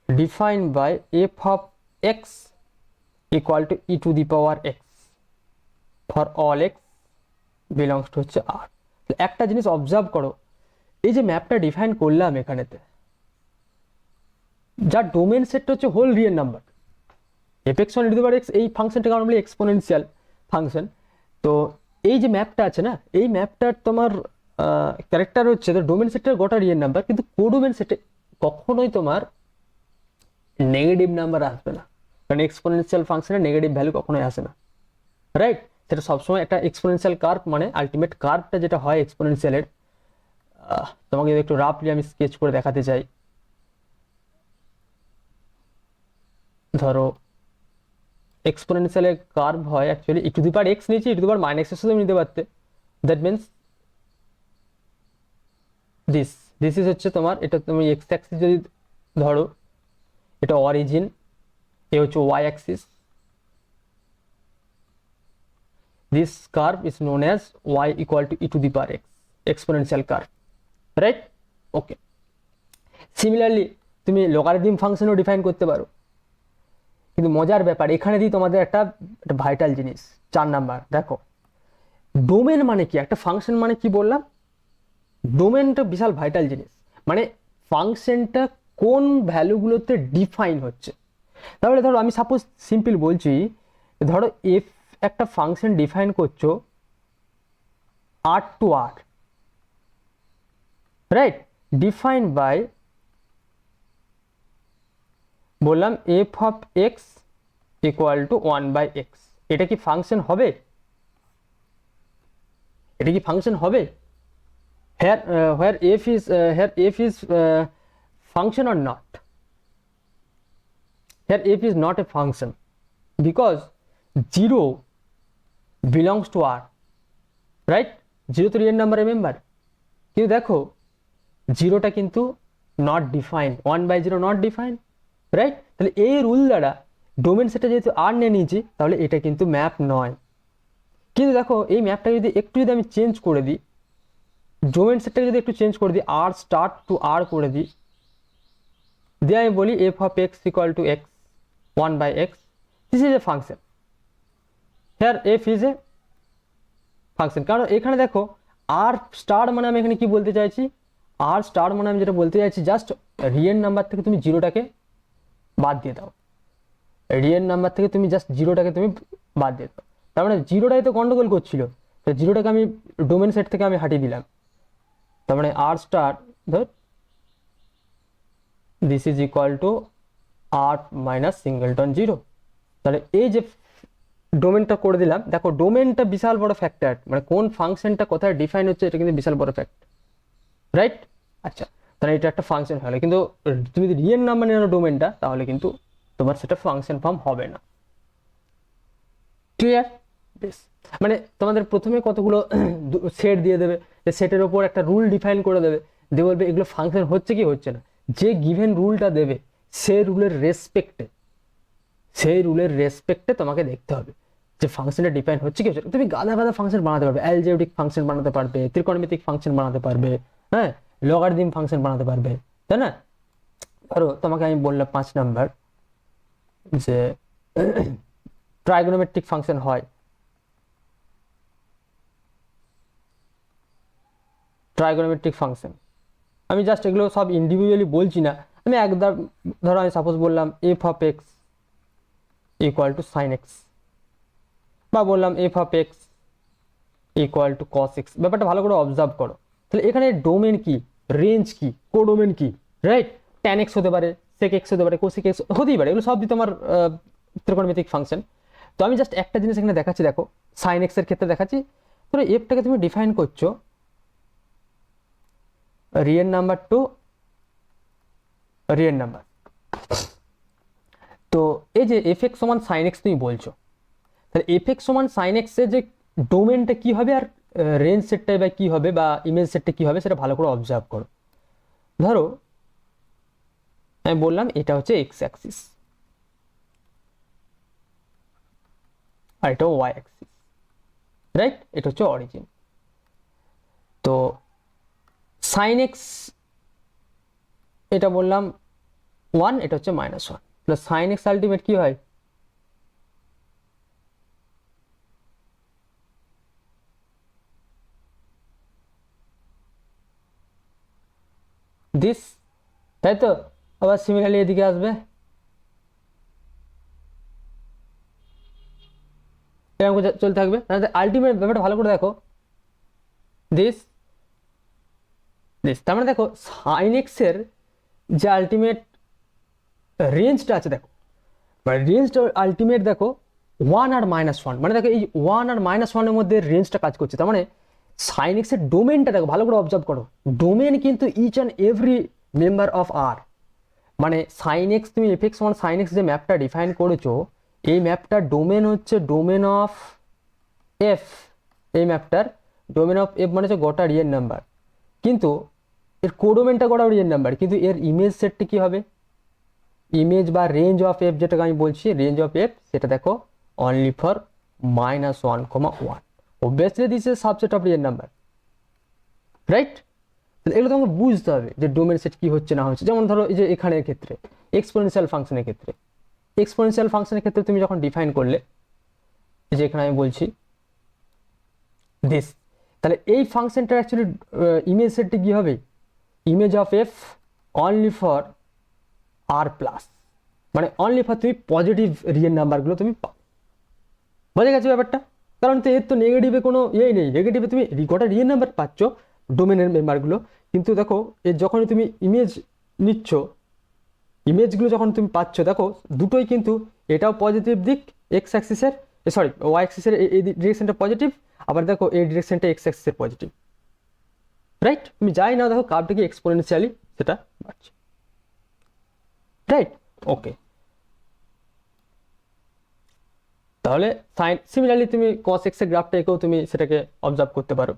define by f of x equal to e to the power x for all x belongs to হচ্ছে R. একটা জিনিস observe করো, এই যে ম্যাপটা define করলাম এখানেতে, যার ডোমেন সেটটা হচ্ছে whole real number, f x one e to the power x, এই ফাংশনটা নর্মালি এক্সপোনেনশিয়াল ফাংশন। তো এই যে ম্যাপটা আছে না, এই ম্যাপটার তোমার ক্যারেক্টার হচ্ছে তো ডোমেন সেটের গোটা রিয়েল নাম্বার, কিন্তু কোডোমেন সেটে কখনোই তোমার নেগেটিভ নাম্বার আসবে না, কারণ এক্সপোনেনশিয়াল ফাংশনে নেগেটিভ ভ্যালু কখনোই আসে না, রাইট? সেটা সবসময় একটা এক্সপোনেনশিয়াল কার্ভ, মানে আলটিমেট কার্ভটা যেটা হয় এক্সপোনেনশিয়ালের, তোমাকে একটু রাফলি আমি স্কেচ করে দেখাতে চাই। ধরো এক্সপোনেনশিয়ালের কার্ভ হয় actually e to the power x নিয়েছি, e to the power minus x নিতে পারতে, that means this this is হচ্ছে তোমার, এটা তুমি এক্স অ্যাক্সিস যদি ধরো, এটা অরিজিন, এ হচ্ছে y axis, this curve is known as y equal to e to the power x exponential curve, right? Okay, similarly তুমি লগারিদম ফাংশনও ডিফাইন করতে পারো, কিন্তু মজার ব্যাপার এখানে দিয়ে তোমাদের একটা ভাইটাল জিনিস, 4 নাম্বার দেখো, ডোমেন মানে কি, একটা ফাংশন মানে কি বললাম, ডোমেনটা বিশাল ভাইটাল জিনিস, মানে ফাংশনটা কোন ভ্যালুগুলোতে ডিফাইন হচ্ছে। তাহলে ধরো আমি সাপোজ সিম্পল বলছি, ধরো এফ একটা ফাংশন ডিফাইন করছো R to R, right? Define by বললাম f of x equal to 1/x, এটা কি ফাংশন হবে? এটা কি ফাংশন হবে? where f is function or not? Here f is not a function because 0 belongs to r, right? 0 তো real number, remember, কিন্তু দেখো জিরোটা কিন্তু not define, 1/0 not define, right? তাহলে এই রুল দ্বারা ডোমেন সেটা যেহেতু আর নিয়ে নিয়েছি, তাহলে এটা কিন্তু ম্যাপ নয়। কিন্তু দেখো এই ম্যাপটা যদি একটু যদি আমি চেঞ্জ করে দিই, ডোমেন সেটটাকে যদি একটু চেঞ্জ করে দিই, আর স্টার্ট টু আর করে দিই, দিয়ে আমি বলি f of x equal to x 1/x, this is a function, here f is a function. কারণ এখানে দেখো আর স্টার মানে আমি এখানে কি বলতে চাইছি, আর স্টার মানে আমি যেটা বলতে চাইছি, জাস্ট রিয়েল নাম্বার থেকে তুমি জিরোটাকে বাদ দিয়ে দাও, রিয়েল নাম্বার থেকে তুমি জাস্ট জিরোটাকে তুমি বাদ দিয়ে দাও, তার মানে জিরোটাই তো গন্ডগোল করছিল, তো জিরোটাকে আমি ডোমেন সেট থেকে আমি হাটিয়ে দিলাম, তার মানে আর স্টার ধর this is equal to R minus singleton zero. তাহলে এই যে ডোমেনটা করে দিলাম, দেখো ডোমেনটা বিশাল বড় ফ্যাক্টর, মানে কোন ফাংশনটা কোথায় ডিফাইন হচ্ছে এটা কিন্তু বিশাল বড় ফ্যাক্টর, রাইট? আচ্ছা, তাহলে এটা একটা ফাংশন হলো, কিন্তু তুমি যদি রিয়েল নাম্বার নিয়ে ডোমেনটা, তাহলে কিন্তু তোমার সেটা ফাংশন ফর্ম হবে না। ক্লিয়ার? বেশ, মানে তোমাদের প্রথমে কতগুলো সেট দিয়ে দেবে, যে সেটের ওপর একটা রুল ডিফাইন করে দেবে, দিয়ে বলবে এগুলো ফাংশন হচ্ছে কি হচ্ছে না, যে গিভেন রুলটা দেবে সেই রুলের রেসপেক্টে তোমাকে দেখতে হবে যে ফাংশনটা ডিফাইন হচ্ছে কি হচ্ছে। তুমি গাদা গাদা ফাংশন বানাতে পারবে, অ্যালজেব্রিক ফাংশন বানাতে পারবে, ত্রিকোণমিতিক ফাংশন বানাতে পারবে, হ্যাঁ, লগারিদম ফাংশন বানাতে পারবে, তাই না? ধরো তোমাকে আমি বললাম 5 নাম্বার যে ট্রাইগোনোমেট্রিক ফাংশন হয়, ট্রাইগোনোমেট্রিক ফাংশন, আমি জাস্ট এগুলো সব ইন্ডিভিজুয়ালি বলছি না, আমি একদম ধরো আমি সাপোজ বললাম f of x equal to sine x, বা বললাম f of x equal to cos x, ব্যাপারটা ভালো করে অবজার্ভ করো। তাহলে এখানে ডোমেন কি, রেঞ্জ কি, কোডোমেন কি, রাইট? ট্যান এক্স হতে পারে, সেক এক্স হতে পারে, কোসেক এক্স হতেই পারে, এগুলো সব তোমার ত্রিকোণমিতিক ফাংশন। তো আমি জাস্ট একটা জিনিস এখানে দেখাচ্ছি, দেখো সাইন এক্স এর ক্ষেত্রে দেখাচ্ছি, ধরো এফটাকে তুমি ডিফাইন করছো real number to real number, তো এই যে এফ এক্স সমান সাইন এক্স তুমি বলছো, তাহলে এফ এক্স সমান সাইন এক্স এর যে ডোমেনটা কি হবে আর রেঞ্জ সেটটাই বা কি হবে বা ইমেজ সেটটা কি হবে, সেটা ভালো করে অবজার্ভ করো। ধরো আমি বললাম এটা হচ্ছে এক্স অ্যাক্সিস আর এটা ওয়াই অ্যাক্সিস, রাইট? এটা হচ্ছে অরিজিন। তো সাইন এক্স এটা বললাম ওয়ান, এটা হচ্ছে মাইনাস ওয়ান। তাহলে সাইন এক্স আলটিমেট কি হয়? দিস, তাই তো? আবার সিমিলারলি এদিকে আসবে, এরকম চলতে থাকবে। আলটিমেট ব্যাপারটা ভালো করে দেখো, দিস দিস, তার মানে দেখো সাইন এক্স এর যে আলটিমেট রেঞ্জটা আছে, দেখো মানে রেঞ্জটা আলটিমেট দেখো ওয়ান আর মাইনাস ওয়ান, মানে দেখো এই ওয়ান আর মাইনাস ওয়ানের মধ্যে রেঞ্জটা কাজ করছে। তার মানে সাইন এক্স এর ডোমেনটা দেখো, ভালো করে অবজার্ভ করো, ডোমেন কিন্তু each and every member of আর, মানে সাইন এক্স, তুমি f x one sine x যে ম্যাপটা ডিফাইন করেছো, এই ম্যাপটার ডোমেন হচ্ছে ডোমেন অফ এফ। এই ম্যাপটার ডোমেন অফ এফ মানে হচ্ছে গোটা রিয়েল নাম্বার, কিন্তু এর কোডোমেনটা গোটা রিয়েল নাম্বার, কিন্তু এর ইমেজ সেটটি কি হবে? ইমেজ বা রেঞ্জ অফ এফ যেটাকে আমি বলছি, রেঞ্জ অফ এফ, সেটা দেখো only for minus one comma one. Obviously this is subset of real number, right? এগুলো তোমাকে বুঝতে হবে যে ডোমেন সেট কি হচ্ছে না হচ্ছে। যেমন ধরো এই যে এখানের ক্ষেত্রে এক্সপোনেনশিয়াল ফাংশনের ক্ষেত্রে, এক্সপোনেনশিয়াল ফাংশনের ক্ষেত্রে তুমি যখন ডিফাইন করলে, যে এখানে আমি বলছি দিস, তাহলে এই ফাংশনটা অ্যাকচুয়ালি ইমেজ সেটটি কি হবে? Image of f only for R plus, মানে অনলি ফর তুমি পজিটিভ রিয়েল নাম্বারগুলো তুমি পাও। বোঝা গেছে ব্যাপারটা? কারণ তো এর তো নেগেটিভে কোনো ইয়েই নেই, নেগেটিভে তুমি গোটা রিয়েল নাম্বার পাচ্ছ ডোমেনের মেম্বারগুলো, কিন্তু দেখো এর যখনই তুমি ইমেজ নিচ্ছ, ইমেজগুলো যখন তুমি পাচ্ছ, দেখো দুটোই কিন্তু, এটাও পজিটিভ দিক এক্স অ্যাক্সিসের, সরি ওয়াই অ্যাক্সিসের এই ডিরেকশনটা পজিটিভ, আবার দেখো এই ডিরেকশনটা এক্স অ্যাক্সিসের পজিটিভ, রাইট? তুমি যাই না দেখো কার্ভটা কি এক্সপোনেনশিয়ালি সেটা বাড়ছে, রাইট? ওকে, তাহলে সাইন সিমিলারলি তুমি কস এক্স এর গ্রাফটা এঁকেও তুমি সেটাকে অবজার্ভ করতে পারো।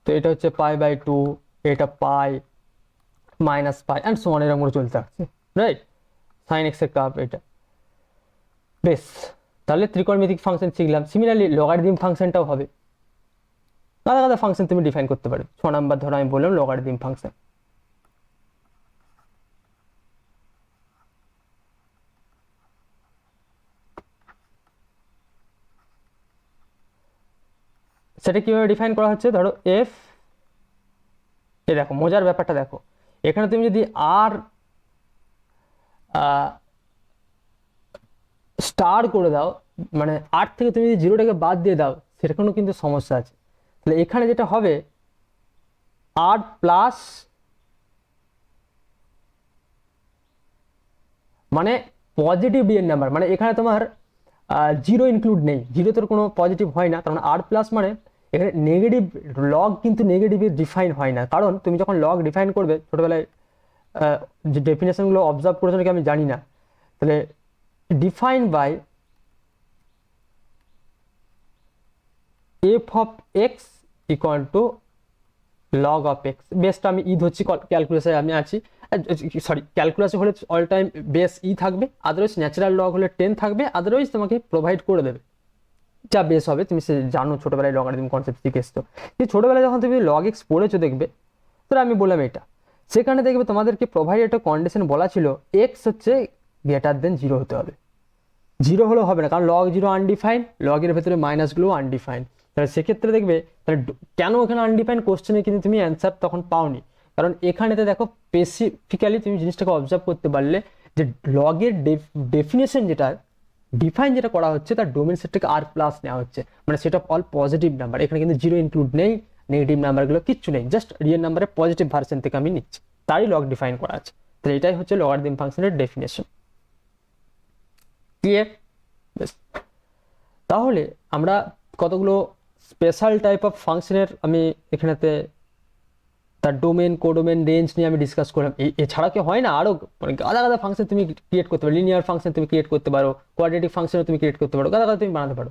তো এটা হচ্ছে পাই বাই টু, এটা pi minus pi and so on, এরকম করে চলতে থাকছে, রাইট? সাইন এক্স এর গ্রাফ এটা। বেশ, তাহলে ত্রিকোণমিতিক ফাংশন শিখলাম। সিমিলারলি লগারিদম ফাংশনটাও হবে, আলাদা আলাদা ফাংশন তুমি ডিফাইন করতে পারো। 6 নাম্বার ধরো আমি বললাম লগারিদম ফাংশন। সেটা কিভাবে ডিফাইন করা হচ্ছে, ধরো এফ, এ দেখো মজার ব্যাপারটা দেখো, এখানে তুমি যদি আর স্টার করে দাও, মানে আট থেকে তুমি যদি জিরোটাকে বাদ দিয়ে দাও, সেখানেও কিন্তু সমস্যা আছে। তাহলে এখানে যেটা হবে আর প্লাস, মানে পজিটিভ রিয়েল নাম্বার, মানে এখানে তোমার জিরো ইনক্লুড নেই, জিরো তোর কোনো পজিটিভ হয় না, কারণ আর প্লাস মানে এখানে নেগেটিভ লগ কিন্তু নেগেটিভে ডিফাইন হয় না, কারণ তুমি যখন লগ ডিফাইন করবে ছোটবেলায় যে ডেফিনেশনগুলো অবজার্ভ করেছো নাকি আমি জানি না, তাহলে define by f of x equal to log of x. বেসটা আমি ই ধরছি, ক্যালকুলাসে আমি আছি, সরি ক্যালকুলাসে হলে অল টাইম বেস ই থাকবে, আদারওয়াইজ ন্যাচারাল লগ হলে 10 থাকবে, আদারওয়াইজ তোমাকে প্রোভাইড করে দেবে যা বেস হবে। তুমি সে জানো ছোটবেলায় লগারিদম কনসেপ্ট শিখে এসছো, যে ছোটবেলায় যখন তুমি লগ এক্স পড়েছো দেখবে, তাহলে আমি বললাম এটা, সেখানে দেখবে তোমাদেরকে প্রোভাইড একটা কন্ডিশন বলা ছিল এক্স হচ্ছে গ্রেটার দেন জিরো হতে হবে, জিরো হলেও হবে না, কারণ লগ জিরো আনডিফাইন, লগের ভেতরে মাইনাসগুলো আনডিফাইন। তাহলে সেক্ষেত্রে দেখবে, তাহলে কেন এখানে আনডিফাইন কোশ্চেনে কিন্তু তুমি অ্যান্সার তখন পাওনি, কারণ এখানেতে দেখো স্পেসিফিক্যালি তুমি জিনিসটাকে অবজার্ভ করতে পারলে যে লগের ডেফিনেশন যেটা ডিফাইন যেটা করা হচ্ছে, তার ডোমেন সেটটাকে আর প্লাস নেওয়া হচ্ছে, মানে set of all positive number, এখানে কিন্তু জিরো ইনক্লুড নেই, নেগেটিভ নাম্বারগুলো কিচ্ছু নেই, জাস্ট রিয়েল নাম্বারের পজিটিভ ভার্সন থেকে আমি নিচ্ছি, তারই লগ ডিফাইন করা আছে। তাহলে এটাই হচ্ছে লগারিদম ফাংশনের ডেফিনেশন, ক্লিয়ার? বেশ, তাহলে আমরা কতগুলো স্পেশাল টাইপ অফ ফাংশনের আমি এখানেতে তার ডোমেন কোডোমেন রেঞ্জ নিয়ে আমি ডিসকাস করলাম। এছাড়া কি হয় না আরো মানে গাদা গাদা ফাংশন তুমি ক্রিয়েট করতে পারো, লিনিয়ার ফাংশন তুমি ক্রিয়েট করতে পারো, কোয়াড্রেটিক ফাংশনও তুমি ক্রিয়েট করতে পারো, গাদা গাদা তুমি বানাতে পারো।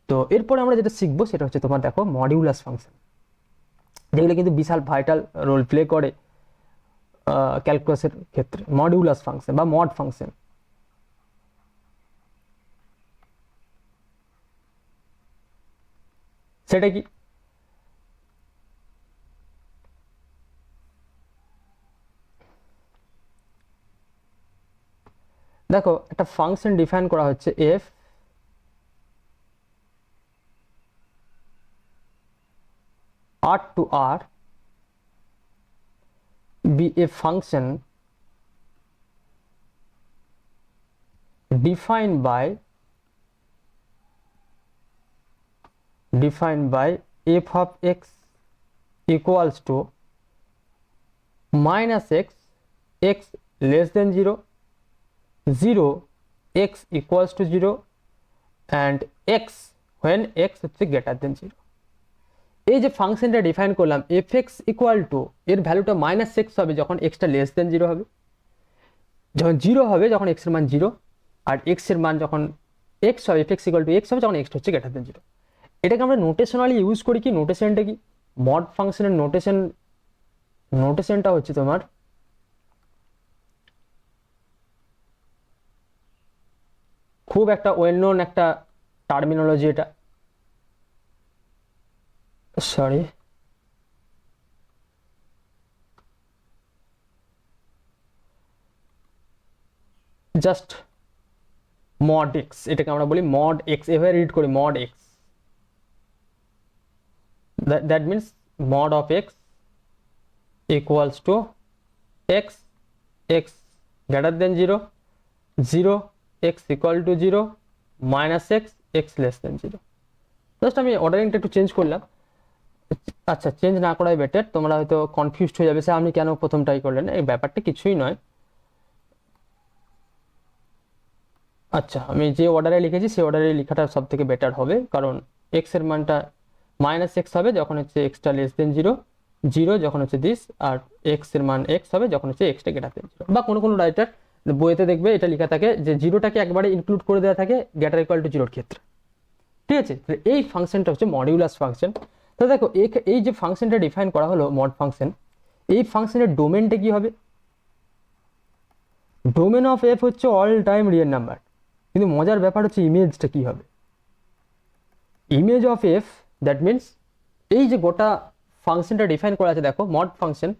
তো এরপরে আমরা যেটা শিখবো সেটা হচ্ছে তোমার দেখো মডিউলাস ফাংশন, যেগুলো কিন্তু বিশাল ভাইটাল রোল প্লে করে ক্যালকুলাসের ক্ষেত্রে। মডিউলাস ফাংশন বা মড ফাংশন, সেটা কি? দেখো একটা ফাংশন ডিফাইন করা হচ্ছে F r to r be a function defined by f of x equals to minus x less than 0, 0 x equals to 0 and x when x হচ্ছে greater than 0। এই যে ফাংশনটা ডিফাইন করলাম fx ইকুয়াল টু এর ভ্যালুটা minus x হবে যখন extra less than 0 হবে, যখন 0 হবে যখন x এর মান 0, আর x এর মান যখন x হবে fx ইকুয়াল টু x হবে যখন x হচ্ছে গ্রেটার দেন 0। এটাকে আমরা নোটেশনালি ইউজ করি কি, নোটেশনটা কি, মড ফাংশনের নোটেশনটা হচ্ছে তোমার খুব একটা ওয়েল নোন একটা টার্মিনোলজি, এটা সরি জাস্ট মড এক্স, এটাকে আমরা বলি মড এক্স, এভাবে রিড করি mod x, that means mod of x equals to x, x greater than 0, 0 x equal to 0 minus x, x less than 0। Just আমি অর্ডারিংটা একটু change করলাম, আচ্ছা চেঞ্জ না করাই বেটার, তোমরা হয়তো কনফিউজড হয়ে যাবে স্যার আপনি কেন প্রথমটাই করলেন, এই ব্যাপারটা কিছুই নয়। আচ্ছা আমি যে অর্ডারে লিখেছি সেই অর্ডারে লেখাটা সব থেকে বেটার হবে, কারণ এক্স এর মানটা মাইনাস এক্স হবে যখন হচ্ছে এক্সটা লেস দেন 0, 0 যখন হচ্ছে দিস, আর এক্স এর মান এক্স হবে যখন হচ্ছে এক্সটা গ্রেটার দেন 0। বা কোনো রাইটার বইতে দেখবে এটা লেখা থাকে যে 0টাকে একবারে ইনক্লুড করে দেওয়া থাকে গ্রেটার ইকুয়াল টু 0 ক্ষেত্রে, ঠিক আছে। এই ফাংশনটা হচ্ছে মডিউলাস ফাংশন। তো দেখো এই যে ফাংশনটা ডিফাইন করা হলো মড ফাংশন, এই ফাংশনের ডোমেনটা কি হবে, ডোমেন অফ এফ হচ্ছে অল টাইম রিয়েল নাম্বার, কিন্তু মজার ব্যাপার হচ্ছে ইমেজটা কি হবে, image of F, that means এই যে গোটা ফাংশনটা ডিফাইন করা আছে দেখো মড ফাংশন,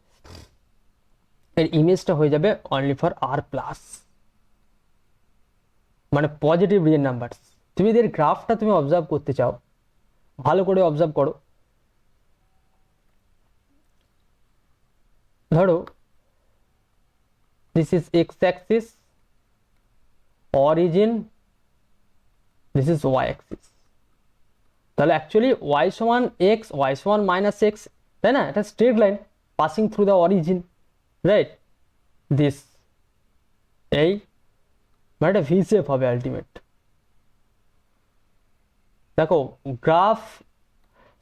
এর ইমেজটা হয়ে যাবে অনলি ফর আর প্লাস, মানে পজিটিভ রিয়েল নাম্বার। তুমি এদের গ্রাফটা তুমি অবজার্ভ করতে চাও, ভালো করে অবজার্ভ করো, ধরো this is x Axis, origin, this is Y Axis, তাহলে অ্যাকচুয়ালি ওয়াই সমান এক্স, ওয়াই সমান মাইনাস এক্স, তাই না, এটা straight line passing through the origin, right, this এই মানে একটা ভি শেপ হবে আলটিমেট। দেখো গ্রাফ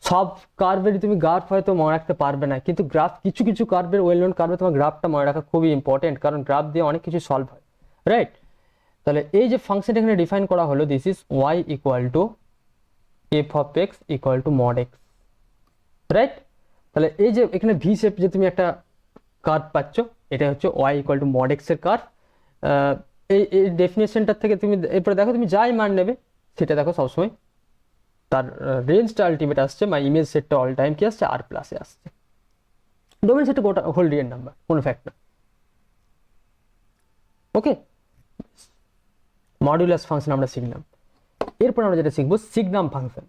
সব কার্ভেরই তুমি গ্রাফ হয়তো মনে রাখতে পারবে না, কিন্তু গ্রাফ কিছু কিছু কার্ভের ওয়েল নোন কার্ভে তোমার গ্রাফটা মনে রাখা খুবই ইম্পর্টেন্ট, কারণ গ্রাফ দিয়ে অনেক কিছু সলভ হয়, রাইট। তাহলে এই যে ফাংশনটা এখানে ডিফাইন করা হলো this is Y equal to f of x equal to mod x, right. তাহলে এই যে এখানে ভি শেপ যে তুমি একটা কার্ভ পাচ্ছ, এটা হচ্ছে y equal to mod x এর কার্ভ। এই ডেফিনেশনটার থেকে তুমি এরপরে দেখো তুমি যাই মান নেবে সেটা দেখো সবসময় তার রেঞ্জটা আলটিমেট আসছে, বা ইমেজ সেটটা অল টাইম কি আসছে আর প্লাসে আসছে, ডোমেন সেটটা গোটা হোল রিয়েল নাম্বার কোনো ফ্যাক্টর, ওকে। মডুলাস ফাংশন আমরা শিখলাম, এরপর আমরা যেটা শিখবো সিগনাম ফাংশন।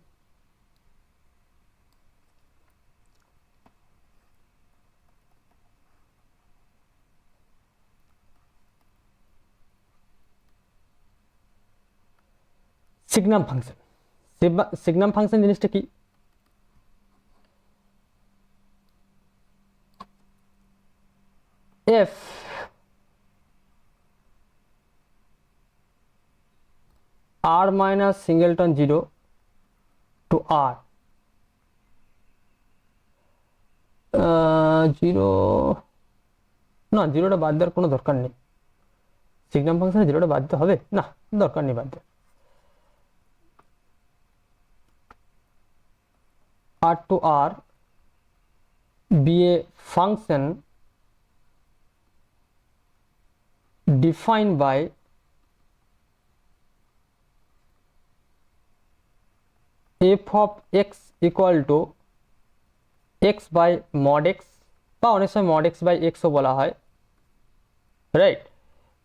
সিগনাম ফাংশন, সিগনাম ফাংশন জিনিসটা কি, F R minus singleton 0 two আর 0, না 0টা বাদ দেওয়ার কোনো দরকার নেই, সিগনাম ফাংশনে 0টা বাদ দিতে হবে না, দরকার নেই বাদ দেওয়ার। R to R be a function defined by f of x equal to x by mod x, বা অনেক সময় mod x by x ও বলা হয়, রাইট।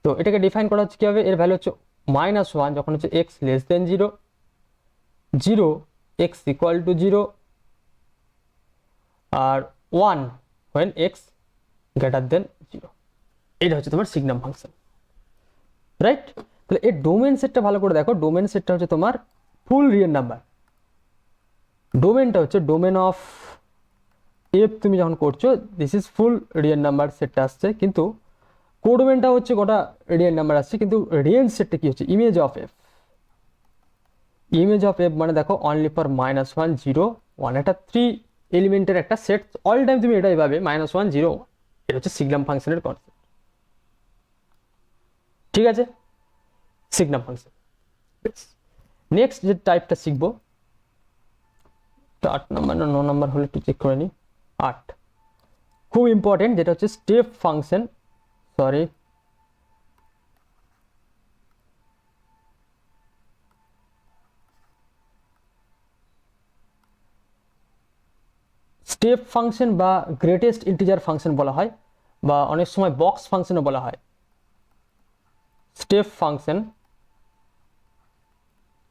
তো এটাকে ডিফাইন করা হচ্ছে কীভাবে, এর ভ্যালু হচ্ছে -1 যখন হচ্ছে x less than 0, 0 x equal to 0, আর 1 when x গ্রেটার দেন 0। এটা হচ্ছে তোমার সিগনাম ফাংশন, রাইট? তাহলে এই ডোমেন সেটটা ভালো করে দেখো, ডোমেন সেটটা হচ্ছে তোমার ফুল রিয়েল নাম্বার। ডোমেনটা হচ্ছে ডোমেন অফ এফ, তুমি যখন করছো this is full real number সেটটা আসছে, কিন্তু কোডোমেনটা হচ্ছে গোটা রিয়েল নাম্বার আসছে, কিন্তু রিয়েল সেটটা কি হচ্ছে image of F. Image of F মানে দেখো অনলি ফর -1 0 1, এটা 3 এলিমেন্টের একটা সেট, অল টাইম তুমি এটাই পাবে -1 0 1। এটা হচ্ছে সিগনাম ফাংশনের কনসেপ্ট, ঠিক আছে? সিগনাম ফাংশন। নেক্সট যে টাইপটা শিখবো, 8 নাম্বার না 9 নাম্বার হলে একটু চেক করে নিই, 8, খুব ইম্পর্টেন্ট, যেটা হচ্ছে step function. Sorry, step function বা গ্রেটেস্ট ইন্টিজার ফাংশন বলা হয়, বা অনেক সময় বক্স ফাংশনও বলা হয়। স্টেপ ফাংশন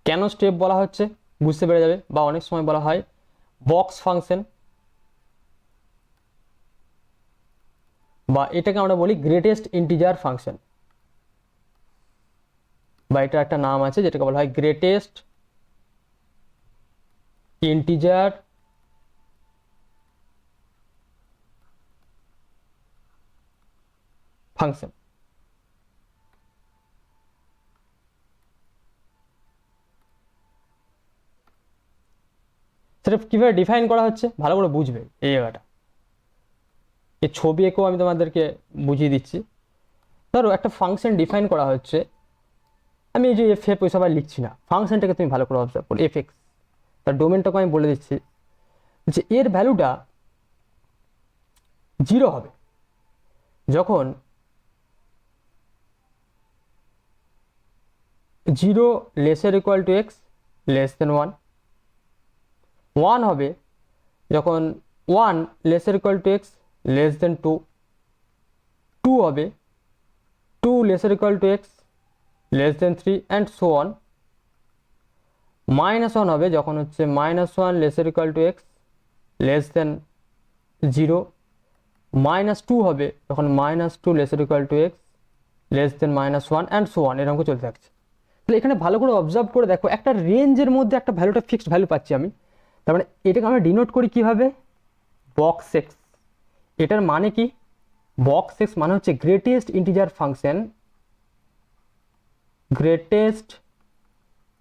কেন স্টেপ বলা হচ্ছে বুঝতে পেরে যাবে, বা অনেক সময় বলা হয় বক্স ফাংশন, বা এটাকে আমরা বলি গ্রেটেস্ট ইন্টিজার ফাংশন, বা এটা একটা নাম আছে যেটাকে বলা হয় গ্রেটেস্ট ইন্টিজার ফাংশন। সেটা কিভাবে ডিফাইন করা হচ্ছে ভালো করে বুঝবে এই জায়গাটা, এই ছবি এঁকেও আমি তোমাদেরকে বুঝিয়ে দিচ্ছি। ধরো একটা ফাংশন ডিফাইন করা হচ্ছে, আমি এই যে এফ এফ ওইসব আর লিখছি না, ফাংশনটাকে তুমি ভালো করে অবজার্ভ করো, এফ এক্স, তার ডোমেনটাকে আমি বলে দিচ্ছি যে এর ভ্যালুটা 0 হবে যখন 0 laser equal to x less দেন 1, 1 হবে যখন 1 laser equal to x less দেন 2, 2 হবে 2 laser equal to x less then 3 and so on. -1 হবে যখন হচ্ছে -1 laser equal to x less than 0, -2 হবে যখন -2 laser equal to x less then -1 and so on, এরকম চলতে থাকছে। তাহলে এখানে ভালো করে অবজার্ভ করে দেখো, একটা রেঞ্জের মধ্যে একটা ভ্যালুটা ফিক্সড ভ্যালু পাচ্ছি আমি, তার মানে এটাকে আমরা ডিনোট করি কিভাবে, বক্স এক্স। এটার মানে কি, বক্স এক্স মানে হচ্ছে greatest integer function, greatest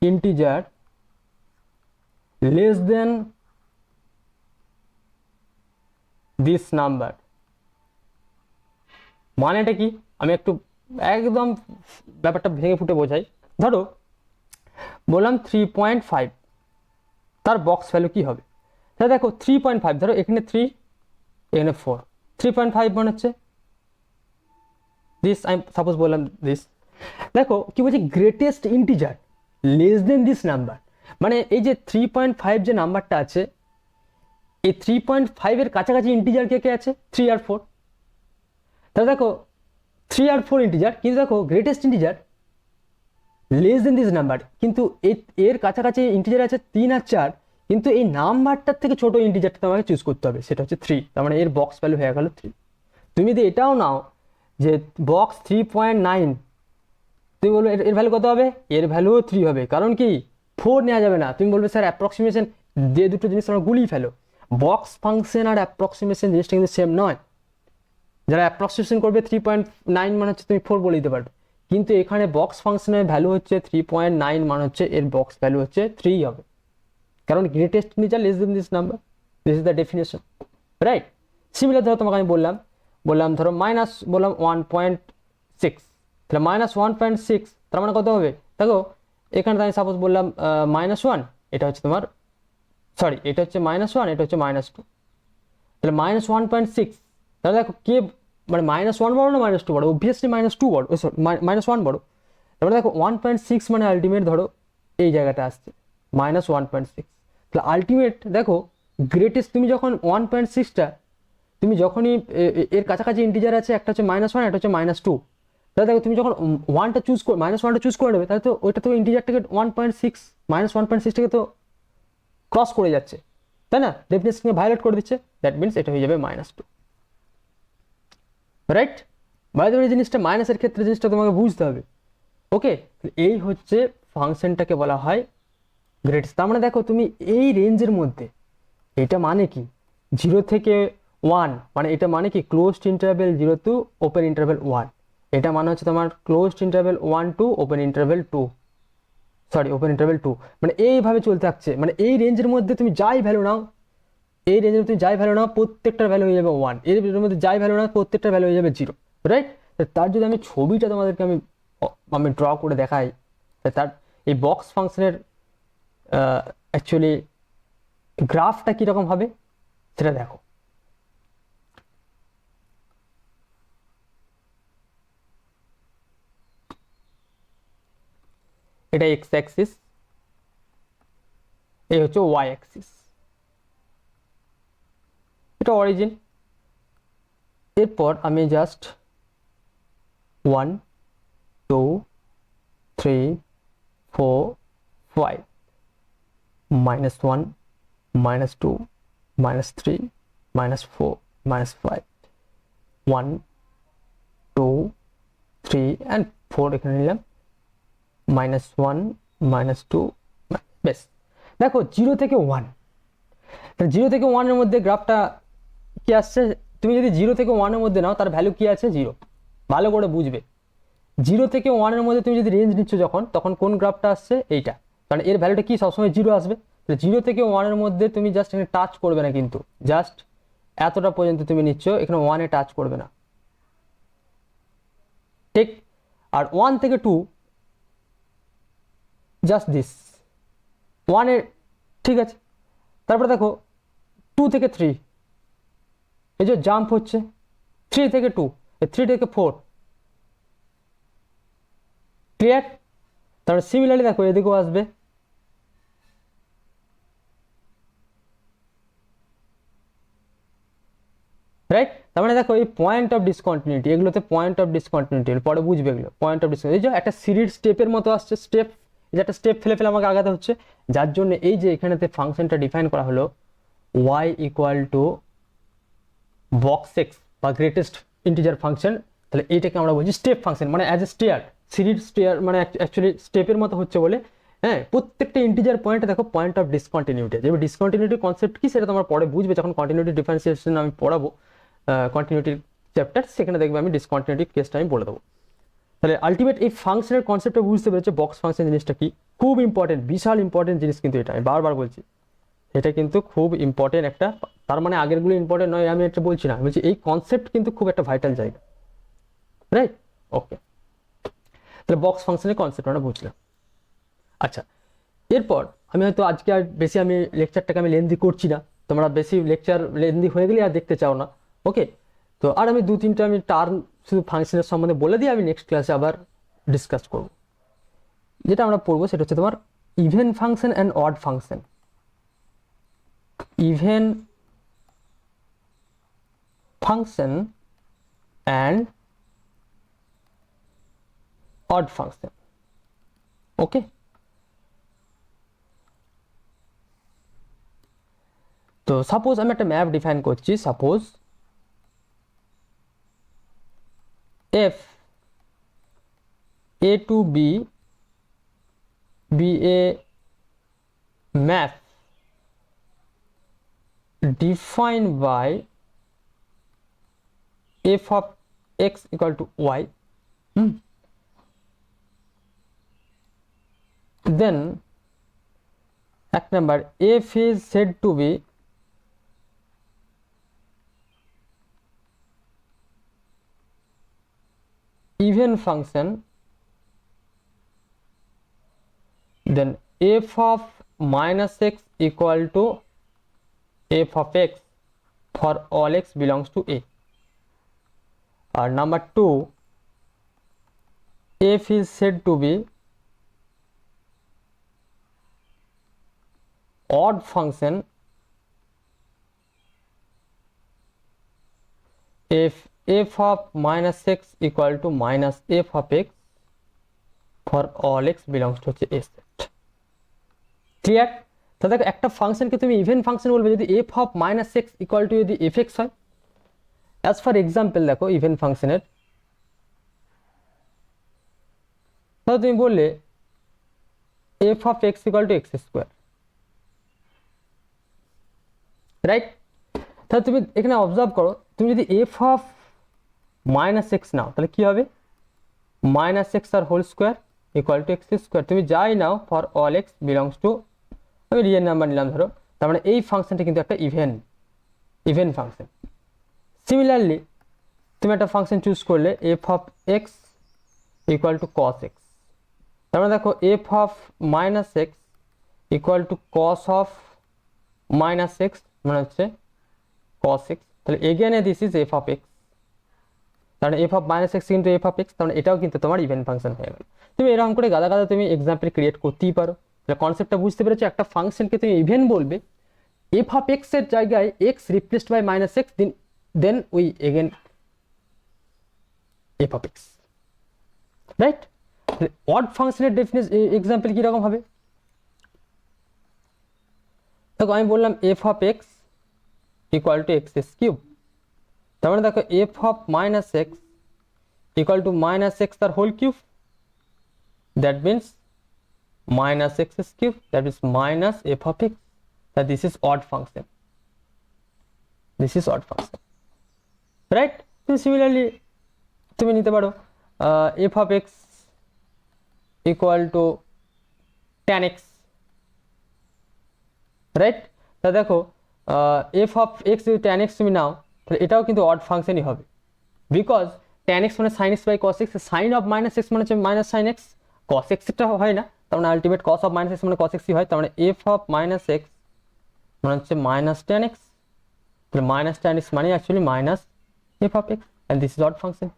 integer less than this number. মানেটা কি, আমি একটু একদম ব্যাপারটা ভেঙে ফুটে বোঝাই। ধরো বললাম 3.5, তার বক্স ভ্যালু কি হবে, তাহলে দেখো 3.5, ধরো এখানে 3 এখানে 4, 3.5 মানে হচ্ছে দিস, আমি সাপোজ বললাম দিস। দেখো কি বলছি, greatest integer less than this number, মানে এই যে 3.5 যে নাম্বারটা আছে, এই 3.5 এর কাছাকাছি ইন্টিজার কে কে আছে, 3 আর 4। তাহলে দেখো 3 আর 4 ইন্টিজার, কিন্তু দেখো greatest integer less than this number, কিন্তু এর কাছাকাছি ইন্টিজার আছে 3 আর 4, কিন্তু এই নাম্বারটার থেকে ছোট ইন্টিজারটা তোমাকে চুজ করতে হবে, সেটা হচ্ছে 3, তার মানে এর বক্স ভ্যালু হয়ে গেল 3। তুমি যদি এটাও নাও যে বক্স 3.9, তুমি বলবে এর ভ্যালু কত হবে, এর ভ্যালুও 3 হবে, কারণ কি 4 নেওয়া যাবে না, তুমি বলবে স্যার অ্যাপ্রক্সিমেশন, যে দুটো জিনিস আমরা গুলিয়ে ফেলো, বক্স ফাংশন আর অ্যাপ্রক্সিমেশন জিনিসটা কিন্তু সেম নয়। যারা অ্যাপ্রক্সিমেশন করবে 3.9 মানে হচ্ছে তুমি 4 বলে দিতে পারবে, কিন্তু এখানে বক্স ফাংশনের ভ্যালু হচ্ছে 3.9 মানে হচ্ছে এর বক্স ভ্যালু হচ্ছে 3 হবে, কারণ greatest integer less than this number, this is the definition, right? Similar ধরো তোমাকে আমি বললাম ধরো বললাম 1.6, তাহলে -1.6 তার মানে কত হবে, দেখো এখানে আমি সাপোজ বললাম -1, এটা হচ্ছে তোমার, সরি এটা হচ্ছে -1, এটা হচ্ছে -2, তাহলে -1.6, তাহলে দেখো কে মানে -1 বড় না -2 বড়, অবভিয়াসলি -2 বড়, সরি -1 বড়। তারপরে দেখো 1.6 মানে আলটিমেট, ধরো এই জায়গাটা আসছে -1.6, তাহলে আলটিমেট দেখো গ্রেটেস্ট, তুমি যখন 1.6টা তুমি যখনই এর কাছাকাছি ইন্টিজার আছে, একটা হচ্ছে -1 একটা হচ্ছে -2, তাহলে দেখো তুমি যখন ওয়ানটা চুজ করে -1টা চুজ করে নেবে, তাহলে তো ওইটা তো ইন্টিজারটাকে 1.6 -1.6টাকে তো ক্রস করে যাচ্ছে, তাই না? ডেফিনেশনকে ভায়োলেট করে দিচ্ছে, দ্যাট মিনস এটা হয়ে যাবে -2, রাইট? বাই দ্য ওয়ে জিনিসটা মাইনাসের ক্ষেত্রে জিনিসটা তোমাকে বুঝতে হবে। ওকে, এই হচ্ছে ফাংশনটাকে বলা হয় গ্রেটেস্ট। তার মানে দেখো তুমি এই রেঞ্জের মধ্যে, এটা মানে কি 0 থেকে 1, মানে এটা মানে কি closed interval 0 to open interval 1, এটা মানে হচ্ছে তোমার closed interval 1 to open interval 2, sorry open interval 2, মানে এইভাবে চলতে থাকছে। মানে এই রেঞ্জের মধ্যে তুমি যাই ভ্যালু নাও, এই রেঞ্জের তুমি যাই ভ্যালু নাও, প্রত্যেকটার ভ্যালু হয়ে যাবে 1, এর মধ্যে যাই ভ্যালু নাও প্রত্যেকটার ভ্যালু হয়ে যাবে 0, রাইট? তার যদি আমি ছবিটা তোমাদেরকে আমি ড্র করে দেখাই, তার এই বক্স ফাংশনের অ্যাকচুয়ালি গ্রাফটা কীরকম হবে সেটা দেখো। এটা এক্স অ্যাক্সিস, এই হচ্ছে ওয়াই অ্যাক্সিস, এটা অরিজিন। এরপর আমি জাস্ট 1 2 3 4 5 -1 -2 -3 -4 -5 1 2 3 and 4 এখানে নিলাম, -1 -2, বেশ। দেখো 0 থেকে 1, 0 থেকে 1 এর মধ্যে গ্রাফটা কি আসছে? তুমি যদি 0 থেকে 1 এর মধ্যে নাও, তার ভ্যালু কি আছে? 0। ভালো করে বুঝবে, 0 থেকে 1 এর মধ্যে তুমি যদি রেঞ্জ নিচ্ছ যখন, তখন কোন গ্রাফটা আসছে? এইটা, কারণ এর ভ্যালুটা কি সবসময় 0 আসবে। 0 থেকে 1 এর মধ্যে তুমি জাস্ট এখানে টাচ করবে না, কিন্তু জাস্ট এতটা পর্যন্ত তুমি নিচ্ছ, এখানে 1 এ টাচ করবে না, ঠিক? আর 1 থেকে 2 জাস্ট দিস 1 এ, ঠিক আছে? তারপরে দেখো 2 থেকে 3, এই যে জাম্প হচ্ছে, 3 থেকে 2, 3 থেকে 4, ক্লিয়ার? তারপরে সিমিলারলি দেখো এদিকেও আসবে, রাইট? তার মানে দেখো এই পয়েন্ট অফ ডিসকন্টিনিউটি, এগুলোতে পয়েন্ট অফ ডিসকন্টিনিউটি, পরে বুঝবে এগুলো পয়েন্ট অফ ডিসকন্টিনিউটি। এই যে একটা সিরিজ স্টেপের মতো আসছে, স্টেপ, এই যে একটা স্টেপ ফেলে ফেলে আমাকে আগাতে হচ্ছে, যার জন্য এই যে এখানেতে ফাংশনটা ডিফাইন করা হলো y equal to box x বা গ্রেটেস্ট ইন্টিজার ফাংশন। তাহলে এইটাকে আমরা বলছি স্টেপ ফাংশন, মানে as a stair, series stair, মানে অ্যাকচুয়ালি স্টেপের মতো হচ্ছে বলে, হ্যাঁ? প্রত্যেকটা ইন্টিজার পয়েন্টে দেখো পয়েন্ট অফ ডিসকন্টিনিউটি। যেমন ডিসকন্টিনিউটি কনসেপ্ট কি সেটা তোমরা পরে বুঝবে, যখন কন্টিনিউটি ডিফারেন্সিয়েশন আমি পড়াবো কন্টিনিউটির চ্যাপ্টার, সেখানে দেখবে আমি ডিসকন্টিনিউটি কেসটা আমি বলে দেবো। তাহলে আলটিমেট এই ফাংশনের কনসেপ্টটা বুঝতে পেরেছে, বক্স ফাংশন জিনিসটা কি, খুব ইম্পর্টেন্ট, বিশাল ইম্পর্টেন্ট জিনিস কিন্তু এটা, আমি বারবার বলছি, এটা কিন্তু খুব ইম্পর্টেন্ট একটা। তার মানে আগেরগুলো ইম্পর্টেন্ট নয় আমি এটা বলছি না, আমি বলছি এই কনসেপ্ট কিন্তু খুব একটা ভাইটাল জায়গা, রাইট? ওকে, তাহলে বক্স ফাংশনের কনসেপ্ট আমরা বুঝলাম। আচ্ছা, এরপর আমি হয়তো আজকে আর বেশি আমি লেকচারটাকে আমি লেন্দি করছি না, তোমরা বেশি লেকচার লেন্দি হয়ে গেলে আর দেখতে চাও না, ওকে? তো আর আমি 2-3টা আমি টার্ম শুধু ফাংশনের সম্বন্ধে বলে দিয়ে আমি নেক্সট ক্লাসে আবার ডিসকাস করব। যেটা আমরা পড়বো সেটা হচ্ছে তোমার even function and odd function. Even function and odd function, okay? তো সাপোজ আমি একটা ম্যাপ ডিফাইন করছি, suppose f a to b be a map defined by f of x equal to y, then এক number f is said to be even function, then f of minus x equal to f of x for all x belongs to a. Or number 2, f is said to be odd function if F of minus x equal to minus F of x for all x belongs to হচ্ছে এ set. Clear? তাহলে দেখো একটা ফাংশনকে তুমি even function বলবে যদি f of minus x equal to যদি f x হয়। অ্যাজ ফর এক্সাম্পল দেখো ইভেন ফাংশনের, তাহলে তুমি বললে f of x equal to x square, right? তাহলে তুমি এখানে অবজার্ভ করো, তুমি যদি এফ অফ মাইনাস এক্স নাও তাহলে কি হবে, মাইনাস এক্স আর whole square equal to x square. তুমি যাই নাও for all x belongs to, আমি রিয়েল নাম্বার নিলাম ধরো, তার মানে এই ফাংশনটা কিন্তু একটা ইভেন ফাংশন। সিমিলারলি তুমি একটা ফাংশন চুজ করলে f of x equal to cos x, তার মানে দেখো f of minus x equal to cos of minus x মানে হচ্ছে কস এক্স। তাহলে again this is f of x, কারণ এফ অফ মাইনাস এক্স কিন্তু f of x, তাহলে এটাও কিন্তু তোমার ইভেন ফাংশন হয়ে গেল। তুমি এরকম করে গাদা গাদা তুমি এক্সাম্পল ক্রিয়েট করতেই পারো। তাহলে কনসেপ্টটা বুঝতে পেরেছো, একটা ফাংশনকে তুমি ইভেন বলবে, এফ অফ এক্স এর জায়গায় x replaced by minus x, then we again f of x, right? Odd ফাংশনের ডেফিনিশন এক্সাম্পল কিরকম হবে, দেখো আমি বললাম f of x equal to x cube, তার মানে দেখো f of minus x equal to minus x তার whole cube, that means minus x cube, that is minus f of x, that this is odd function, this is odd function, right? So similarly তুমি নিতে পারো f of x equal to tan x, right? তা দেখো f of x যদি tan x তুমি নাও তাহলে এটাও কিন্তু odd ফাংশনই হবে, বিকজ tan x মানে sin x by cos x, sin of minus x মানে হচ্ছে minus sin x, cos x টা হয় না, তার মানে ultimate cos of minus x মানে cos x হয়, তার মানে f অফ মাইনাস এক্স মানে হচ্ছে মাইনাস tan x, তাহলে মাইনাস tan x মানে actually minus f of x, and this is odd function.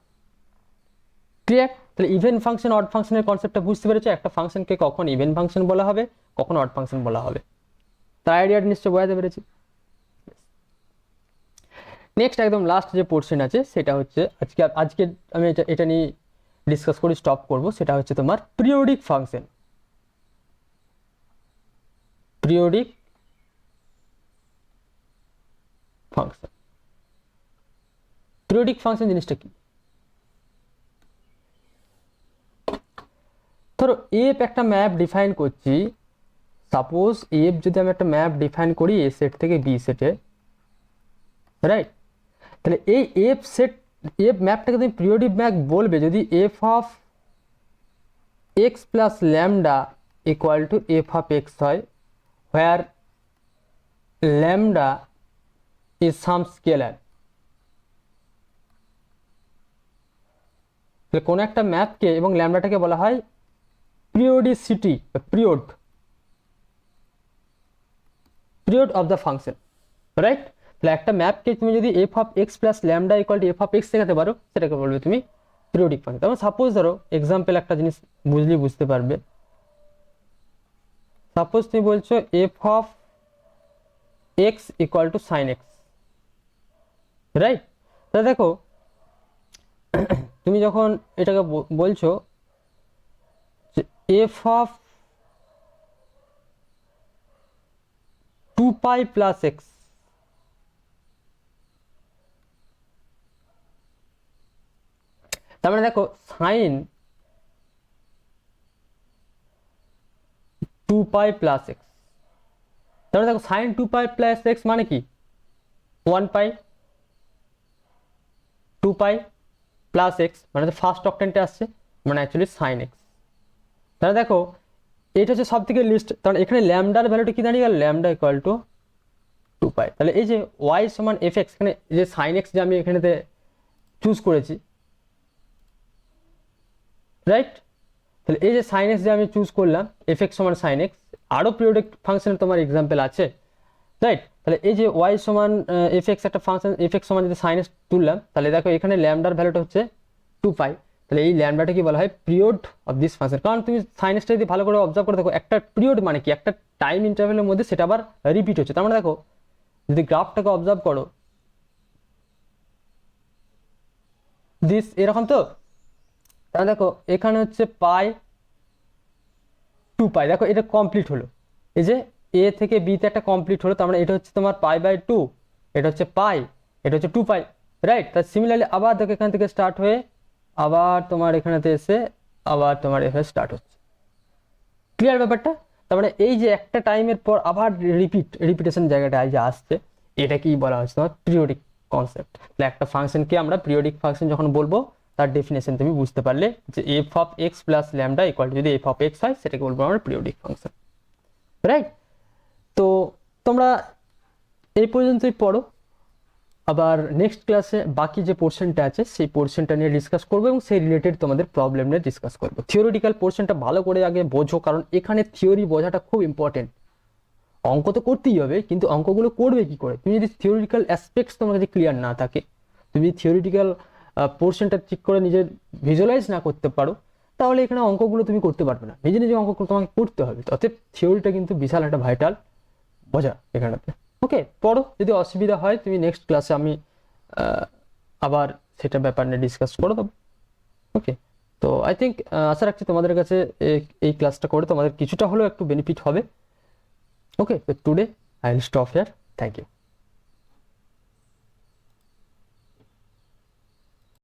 Clear? তাহলে ইভেন ফাংশন অড ফাংশনের কনসেপ্টটা বুঝতে পেরেছো, একটা ফাংশনকে কখন ইভেন ফাংশন বলা হবে, কখন অড ফাংশন বলা হবে, তার আইডিয়াটা নিশ্চয়ই বোঝাতে পেরেছি। নেক্সট একদম লাস্ট যে পোর্শন আছে সেটা হচ্ছে আজকে আমি এটা নিয়ে ডিসকাস করে স্টপ করব, সেটা হচ্ছে তোমার periodic function. Periodic function, periodic function জিনিসটা কি? ধরো এফ একটা ম্যাপ ডিফাইন করছি, সাপোজ এফ যদি আমি একটা ম্যাপ ডিফাইন করি এ সেট থেকে বি সেটে, রাইট? তাহলে এই এফ ম্যাপটাকে তুমি পিরিয়ডিক ম্যাপ বলবে যদি f of x plus lambda equal to f of x হয়, where lambda is some scalar। তাহলে কোন একটা ম্যাপকে এবং ল্যামডাটাকে বলা হয় periodicity, period of the function, right? তাহলে একটা ম্যাপকে তুমি যদি f of x plus lambda equal to f of x দেখাতে পারো, সেটাকে বলবে তুমি পিরিয়ডিক ফাংশন। তারপর সাপোজ ধরো এক্সাম্পল একটা জিনিস বুঝতে পারবে, সাপোজ তুমি বলছো f of x equal to sine x, right? তাহলে দেখো তুমি যখন এটাকে বলছো এফ অফ 2π প্লাস এক্স, তার মানে দেখো সাইন 2π প্লাস এক্স, তাহলে দেখো সাইন 2π প্লাস এক্স মানে কি 1π, 2π প্লাস এক্স মানে ফার্স্ট অক্টেন্টে আসছে মানে অ্যাকচুয়ালি সাইন এক্স। তাহলে দেখো এটা হচ্ছে সব থেকে লিস্ট, কারণ এখানে ল্যামডার ভ্যালুটা কি দাঁড়িয়ে গেল, ল্যামডা ইকুয়াল টু 2π। তাহলে এই যে ওয়াই সমান এফ এক্স, এখানে যে সাইন এক্স যে আমি এখানেতে চুজ করেছি, রাইট? তাহলে এই যে সাইন এক্স যে আমি চুজ করলাম এফ এক্স সমান সাইন এক্স, আরও পিরিয়ডিক ফাংশনের তোমার এক্সাম্পল আছে, রাইট? তাহলে এই যে ওয়াই সমান এফ এক্স একটা ফাংশন, এফ এক্স সমান যদি সাইন এক্স তুললাম, তাহলে দেখো এখানে ল্যামডার ভ্যালুটা হচ্ছে 2π। তাহলে এই ল্যামডাটা কি বলা হয় পিরিয়ড অফ দিস ফাংশন, কারণ তুমি সাইন এক্সটা যদি ভালো করে অবজার্ভ করে দেখো একটা পিরিয়ড মানে কি একটা টাইম ইন্টারভ্যালের মধ্যে সেটা আবার রিপিট হচ্ছে। তার মানে দেখো যদি গ্রাফটাকে অবজার্ভ করো, দিস এরকম তো। তাহলে দেখো এখানে হচ্ছে পাই 2 পাই, দেখো এটা কমপ্লিট হলো, এই যে এ থেকে বিতে একটা কমপ্লিট হলো, তার মানে এটা হচ্ছে তোমার পাই/2, এটা হচ্ছে পাই, এটা হচ্ছে 2 পাই, রাইট। তার সিমিলারলি আবার দেখো এখান থেকে স্টার্ট হয়ে আবার তোমার এখানেতে এসে আবার তোমার এভাবে স্টার্ট হচ্ছে। ক্লিয়ার ব্যাপারটা? তার মানে এই যে একটা টাইমের পর আবার রিপিটেশন জায়গাটা যে আসছে, এটা কি বলা হচ্ছে তোমার পিরিয়ডিক কনসেপ্ট। তাহলে একটা ফাংশনকে আমরা পিরিয়ডিক ফাংশন যখন বলবো, তার ডেফিনেশন তুমি বুঝতে পারলে যে F of x plus lambda equal to যদি এফ অফ এক্স হয়, সেটাকে বলবো আমরা পিরিয়ডিক ফাংশন, রাইট। তো তোমরা এই পর্যন্তই পড়ো, আবার নেক্সট ক্লাসে বাকি যে পোর্শনটা আছে সেই পোর্শনটা নিয়ে ডিসকাস করবো এবং সেই রিলেটেড তোমাদের প্রবলেম নিয়ে ডিসকাস করবো। থিওরিটিক্যাল পোর্শনটা ভালো করে আগে বোঝো, কারণ এখানে থিওরি বোঝাটা খুব ইম্পর্টেন্ট। অঙ্ক তো করতেই হবে, কিন্তু অঙ্কগুলো করবে কি করে? তুমি যদি থিওরিটিক্যাল অ্যাসপেক্টস তোমার কাছে ক্লিয়ার না থাকে, তুমি থিওরিটিক্যাল পোর্শনটা ঠিক করে নিজের ভিজুয়ালাইজ না করতে পারো, তাহলে এখানে অঙ্কগুলো তুমি করতে পারবে না। নিজে নিজে অঙ্কগুলো তোমাকে করতে হবে। অতএব থিওরিটা কিন্তু বিশাল একটা ভাইটাল বোঝা এখানেতে। ওকে, পড়ো, যদি অসুবিধা হয় তুমি নেক্সট ক্লাসে আমি আবার সেটা ব্যাপার নিয়ে ডিসকাস করে দেবো। ওকে, তো আই থিঙ্ক আশা রাখছি তোমাদের কাছে এই ক্লাসটা করে তোমাদের কিছুটা হলেও একটু বেনিফিট হবে। ওকে, তো today I will stop here. Thank you.